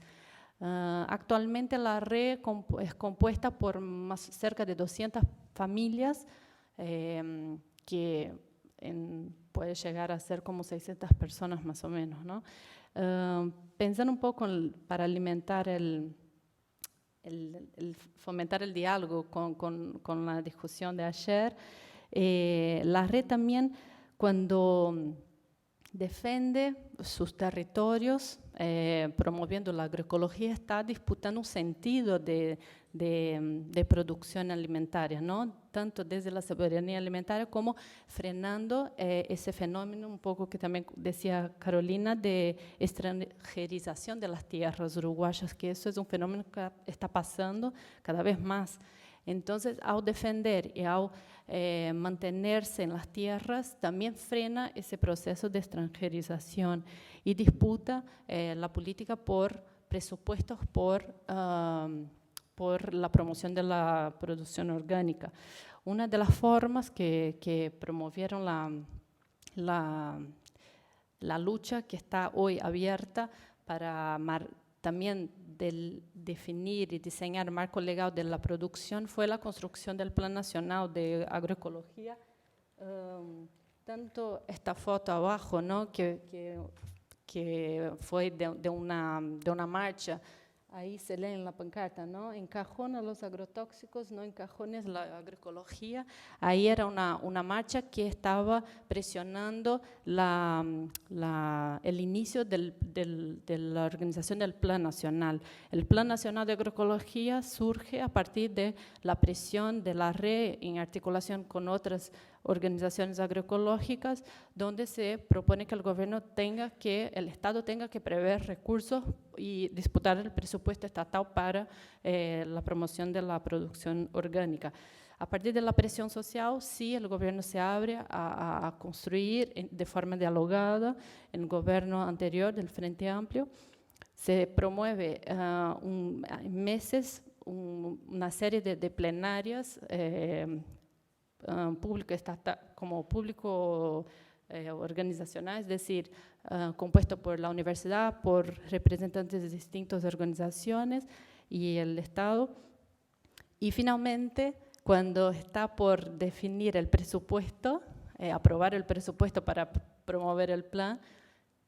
Actualmente la red es compuesta por cerca de 200 familias, que puede llegar a ser como 600 personas más o menos, ¿no? Pensando un poco para alimentar fomentar el diálogo con la discusión de ayer, la red también, cuando defiende sus territorios, promoviendo la agroecología, está disputando un sentido de producción alimentaria, ¿no? Tanto desde la soberanía alimentaria como frenando ese fenómeno, un poco que también decía Carolina, de extranjerización de las tierras uruguayas, que eso es un fenómeno que está pasando cada vez más. Entonces, al defender y al mantenerse en las tierras, también frena ese proceso de extranjerización y disputa la política por presupuestos, por por la promoción de la producción orgánica. Una de las formas que promovieron la lucha que está hoy abierta para también definir y diseñar marco legal de la producción fue la construcción del Plan Nacional de Agroecología. Tanto esta foto abajo, ¿no? que fue de una marcha. Ahí se lee en la pancarta, ¿no? Encajona los agrotóxicos, no encajones la agroecología. Ahí era una marcha que estaba presionando el inicio de la organización del Plan Nacional. El Plan Nacional de Agroecología surge a partir de la presión de la red en articulación con otras organizaciones agroecológicas, donde se propone que el Estado tenga que prever recursos y disputar el presupuesto estatal para la promoción de la producción orgánica. A partir de la presión social, sí, el gobierno se abre a construir de forma dialogada. En el gobierno anterior del Frente Amplio se promueve en meses una serie de plenarias público estatal, como público organizacional, es decir, compuesto por la universidad, por representantes de distintas organizaciones y el Estado. Y finalmente, cuando está por definir el presupuesto, aprobar el presupuesto para promover el plan,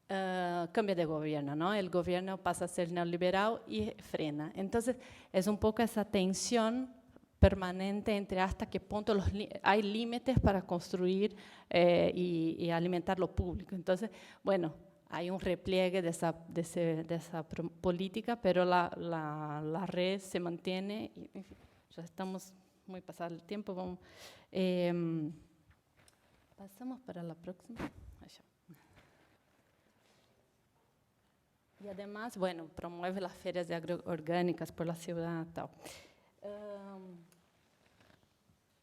cambia de gobierno, ¿no? El gobierno pasa a ser neoliberal y frena. Entonces, es un poco esa tensión permanente entre hasta qué punto hay límites para construir y alimentar lo público. Entonces, bueno, hay un repliegue de esa política, pero la red se mantiene. Y, en fin, ya estamos muy pasado el tiempo. Vamos, pasamos para la próxima. Allá. Y además, bueno, promueve las ferias de agroorgánicas por la ciudad, tal.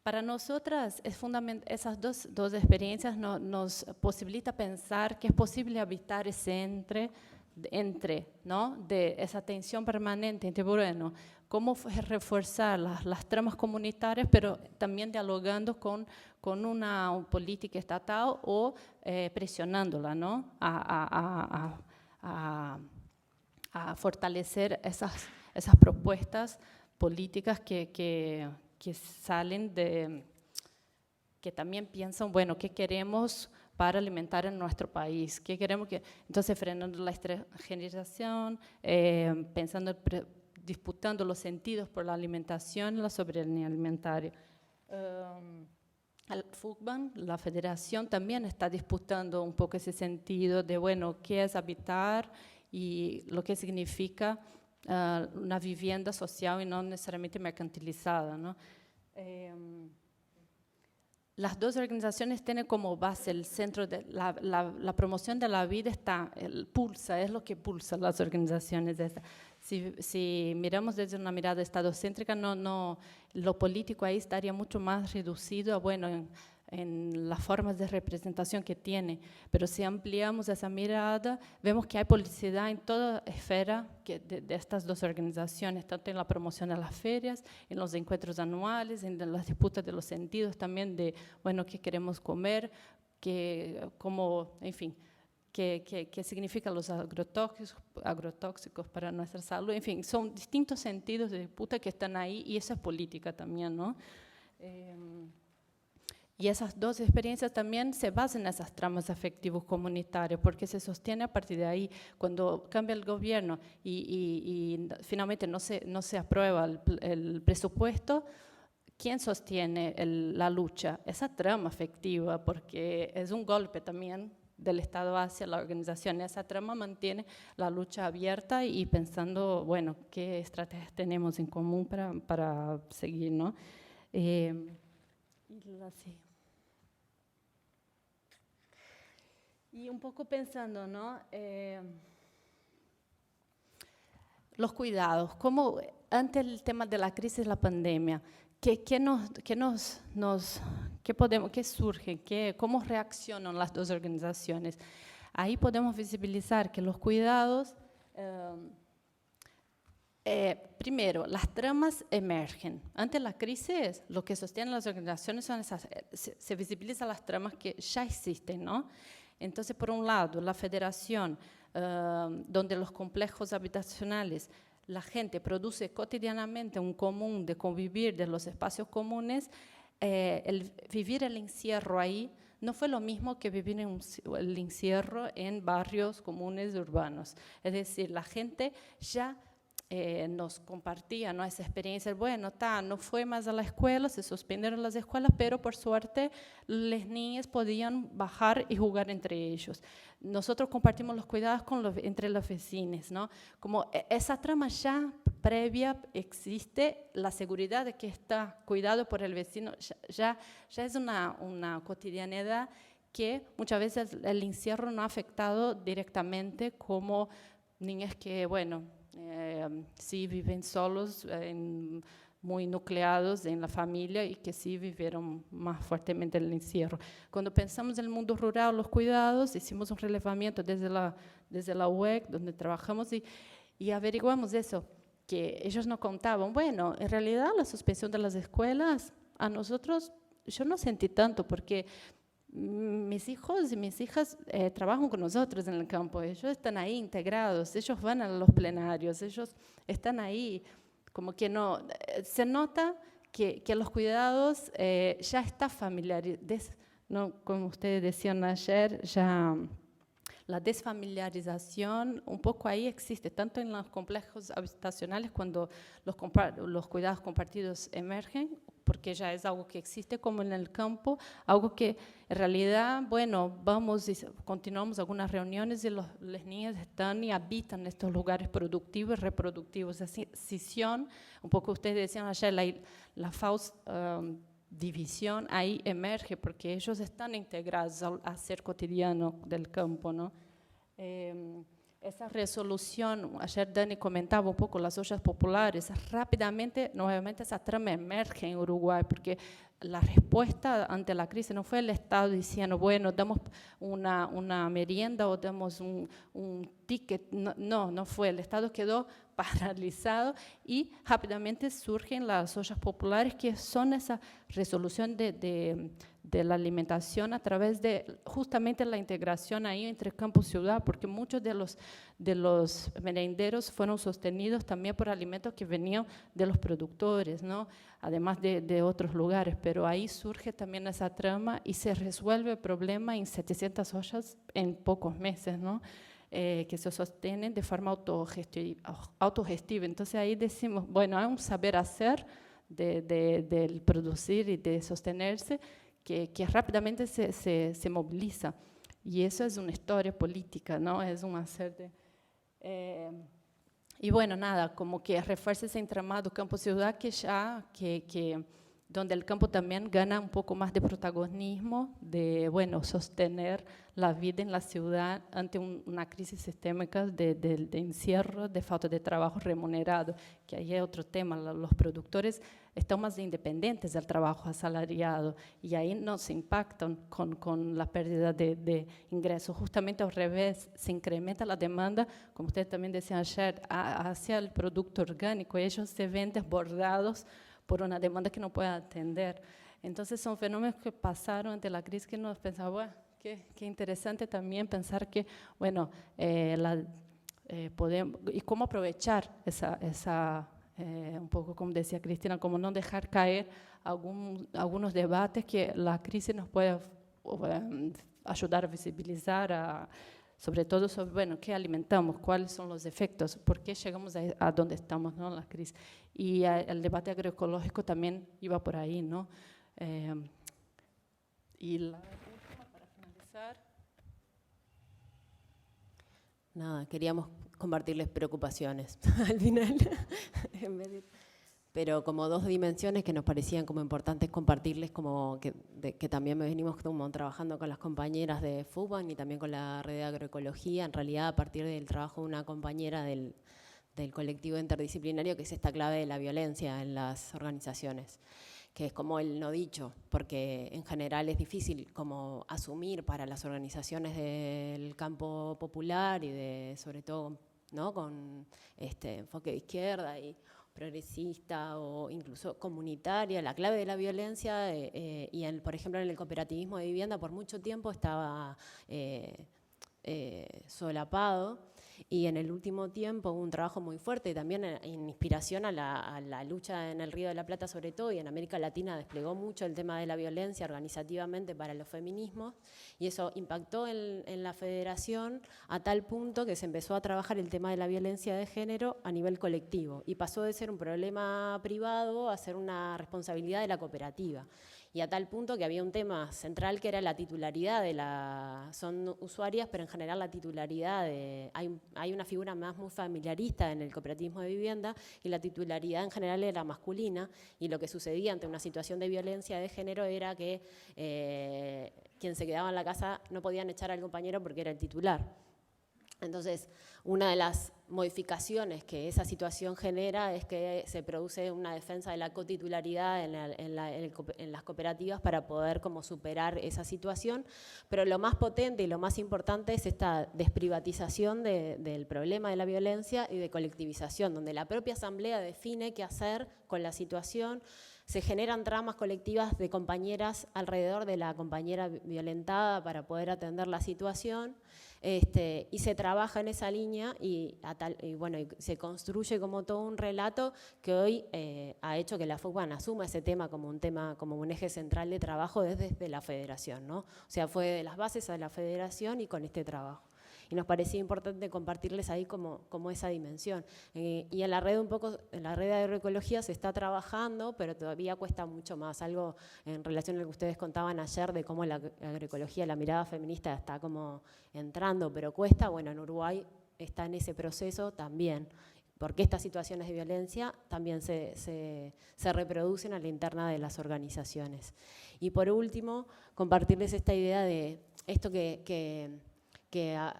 Para nosotras es fundamental, esas dos experiencias nos posibilita pensar que es posible habitar ese entre, ¿no? De esa tensión permanente entre, bueno, cómo reforzar las tramas comunitarias, pero también dialogando con una política estatal o presionándola, ¿no? A fortalecer esas propuestas políticas que salen que también piensan, bueno, ¿qué queremos para alimentar en nuestro país? ¿Qué queremos que? Entonces, frenando la extranjerización, disputando los sentidos por la alimentación y la soberanía alimentaria. El FUCBAN, la federación, también está disputando un poco ese sentido de, bueno, ¿qué es habitar y lo que significa una vivienda social y no necesariamente mercantilizada, ¿no? Las dos organizaciones tienen como base el centro de la promoción de la vida, es lo que pulsa las organizaciones. Si miramos desde una mirada estadocéntrica, lo político ahí estaría mucho más reducido a, bueno, en las formas de representación que tiene, pero si ampliamos esa mirada, vemos que hay publicidad en toda esfera de estas dos organizaciones, tanto en la promoción de las ferias, en los encuentros anuales, en las disputas de los sentidos también de, bueno, qué queremos comer, en fin, qué significan los agrotóxicos para nuestra salud, en fin, son distintos sentidos de disputa que están ahí y esa es política también, ¿no? Y esas dos experiencias también se basan en esas tramas afectivos comunitarios, porque se sostiene a partir de ahí. Cuando cambia el gobierno y finalmente no se aprueba el presupuesto, ¿quién sostiene la lucha? Esa trama afectiva, porque es un golpe también del Estado hacia la organización. Esa trama mantiene la lucha abierta y pensando, bueno, qué estrategias tenemos en común para seguir, ¿no? Y un poco pensando, ¿no? Los cuidados, como ante el tema de la crisis, la pandemia, ¿qué surge? ¿Cómo reaccionan las dos organizaciones? Ahí podemos visibilizar que los cuidados Primero, las tramas emergen. Ante la crisis, lo que sostienen las organizaciones son esas, se visibilizan las tramas que ya existen, ¿no? Entonces, por un lado, la federación, donde los complejos habitacionales, la gente produce cotidianamente un común de convivir de los espacios comunes, el vivir el encierro ahí no fue lo mismo que vivir el encierro en barrios comunes urbanos. Es decir, la gente ya nos compartía, ¿no?, esa experiencia. Bueno, no fue más a la escuela, se suspendieron las escuelas, pero por suerte las niñas podían bajar y jugar entre ellos. Nosotros compartimos los cuidados entre los vecinos, ¿no? Como esa trama ya previa existe, la seguridad de que está cuidado por el vecino ya es una cotidianidad que muchas veces el encierro no ha afectado directamente, como niñas que, bueno, sí viven solos, muy nucleados en la familia y que sí vivieron más fuertemente el encierro. Cuando pensamos en el mundo rural, los cuidados, hicimos un relevamiento desde la UEC, donde trabajamos, y averiguamos eso, que ellos nos contaban. Bueno, en realidad la suspensión de las escuelas, a nosotros, yo no sentí tanto, porque mis hijos y mis hijas trabajan con nosotros en el campo, ellos están ahí integrados, ellos van a los plenarios, ellos están ahí, como que no, se nota que los cuidados ya está familiarizados, ¿no? Como ustedes decían ayer, ya la desfamiliarización un poco ahí existe, tanto en los complejos habitacionales cuando los cuidados compartidos emergen, porque ya es algo que existe, como en el campo, algo que en realidad, bueno, vamos y continuamos algunas reuniones y las niñas están y habitan estos lugares productivos y reproductivos. Esa escisión, un poco ustedes decían ayer, la división ahí emerge porque ellos están integrados al hacer cotidiano del campo, ¿no? Esa resolución, ayer Dani comentaba un poco las ollas populares, rápidamente, nuevamente esa trama emerge en Uruguay, porque la respuesta ante la crisis no fue el Estado diciendo, bueno, damos una merienda o damos un ticket, no fue, el Estado quedó paralizado y rápidamente surgen las ollas populares, que son esa resolución de la alimentación a través de justamente la integración ahí entre campo y ciudad, porque muchos de los merenderos fueron sostenidos también por alimentos que venían de los productores, ¿no? Además de otros lugares, pero ahí surge también esa trama y se resuelve el problema en 700 ollas en pocos meses, ¿no? Que se sostienen de forma autogestiva. Entonces ahí decimos, bueno, hay un saber hacer del producir y de sostenerse que rápidamente se moviliza. Y eso es una historia política, ¿no? Es un hacer de... y bueno, nada, como que refuerza ese entramado campo-ciudad que donde el campo también gana un poco más de protagonismo, de, bueno, sostener la vida en la ciudad ante una crisis sistémica de encierro, de falta de trabajo remunerado, que ahí es otro tema. Los productores están más independientes del trabajo asalariado y ahí no se impactan con la pérdida de ingresos. Justamente al revés, se incrementa la demanda, como ustedes también decían ayer, hacia el producto orgánico. Ellos se ven desbordados por una demanda que no puede atender. Entonces son fenómenos que pasaron ante la crisis que nos pensaba, bueno, qué interesante también pensar que, bueno, podemos, y cómo aprovechar esa un poco como decía Cristina, como no dejar caer algunos debates que la crisis nos puede ayudar a visibilizar, sobre todo sobre, bueno, qué alimentamos, cuáles son los efectos, por qué llegamos a donde estamos, ¿no?, la crisis. Y el debate agroecológico también iba por ahí, ¿no? Y la última, para finalizar. Nada, queríamos compartirles preocupaciones al final, pero como dos dimensiones que nos parecían como importantes compartirles, como que también venimos como trabajando con las compañeras de FUBAN y también con la red de agroecología, en realidad a partir del trabajo de una compañera del colectivo interdisciplinario, que es esta clave de la violencia en las organizaciones, que es como el no dicho, porque en general es difícil como asumir para las organizaciones del campo popular y sobre todo ¿no? Con enfoque de izquierda y progresista o incluso comunitaria. La clave de la violencia, por ejemplo, en el cooperativismo de vivienda por mucho tiempo estaba solapado, y en el último tiempo hubo un trabajo muy fuerte, también en inspiración a la lucha en el Río de la Plata sobre todo, y en América Latina desplegó mucho el tema de la violencia organizativamente para los feminismos, y eso impactó en la federación a tal punto que se empezó a trabajar el tema de la violencia de género a nivel colectivo, y pasó de ser un problema privado a ser una responsabilidad de la cooperativa. Y a tal punto que había un tema central que era la titularidad son usuarias, pero en general la titularidad hay una figura más muy familiarista en el cooperativismo de vivienda, y la titularidad en general era masculina, y lo que sucedía ante una situación de violencia de género era que quien se quedaba en la casa no podían echar al compañero porque era el titular. Entonces, una de las modificaciones que esa situación genera es que se produce una defensa de la cotitularidad en las cooperativas para poder como superar esa situación, pero lo más potente y lo más importante es esta desprivatización del problema de la violencia y de colectivización, donde la propia asamblea define qué hacer con la situación. Se generan tramas colectivas de compañeras alrededor de la compañera violentada para poder atender la situación, y se trabaja en esa línea y se construye como todo un relato que hoy ha hecho que la FUCBAN asuma ese tema como un eje central de trabajo desde la federación, ¿no? O sea, fue de las bases a la federación y con este trabajo. Y nos parecía importante compartirles ahí como esa dimensión. Y en la red en la red de agroecología se está trabajando, pero todavía cuesta mucho más. Algo en relación a lo que ustedes contaban ayer de cómo la agroecología, la mirada feminista está como entrando, pero cuesta. Bueno, en Uruguay está en ese proceso también, porque estas situaciones de violencia también se reproducen a la interna de las organizaciones. Y por último, compartirles esta idea de esto que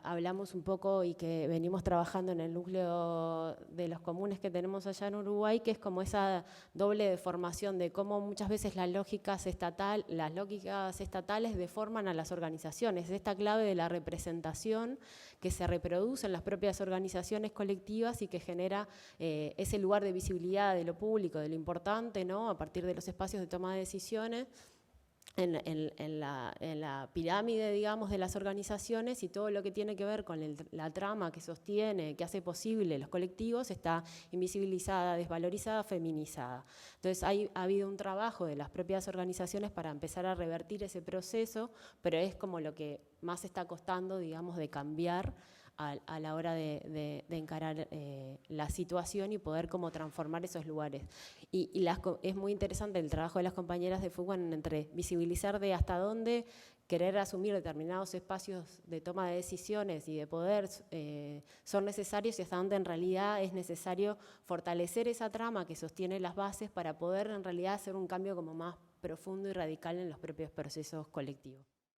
hablamos un poco y que venimos trabajando en el núcleo de los comunes que tenemos allá en Uruguay, que es como esa doble deformación de cómo muchas veces las lógicas estatales deforman a las organizaciones. Esta clave de la representación que se reproduce en las propias organizaciones colectivas y que genera ese lugar de visibilidad de lo público, de lo importante, ¿no? A partir de los espacios de toma de decisiones, en la pirámide, digamos, de las organizaciones, y todo lo que tiene que ver con la trama que sostiene, que hace posible los colectivos, está invisibilizada, desvalorizada, feminizada. Entonces ha habido un trabajo de las propias organizaciones para empezar a revertir ese proceso, pero es como lo que más está costando, digamos, de cambiar a la hora de encarar la situación y poder como transformar esos lugares. Es muy interesante el trabajo de las compañeras de FUCBAN entre visibilizar de hasta dónde querer asumir determinados espacios de toma de decisiones y de poder son necesarios, y hasta dónde en realidad es necesario fortalecer esa trama que sostiene las bases para poder en realidad hacer un cambio como más profundo y radical en los propios procesos colectivos.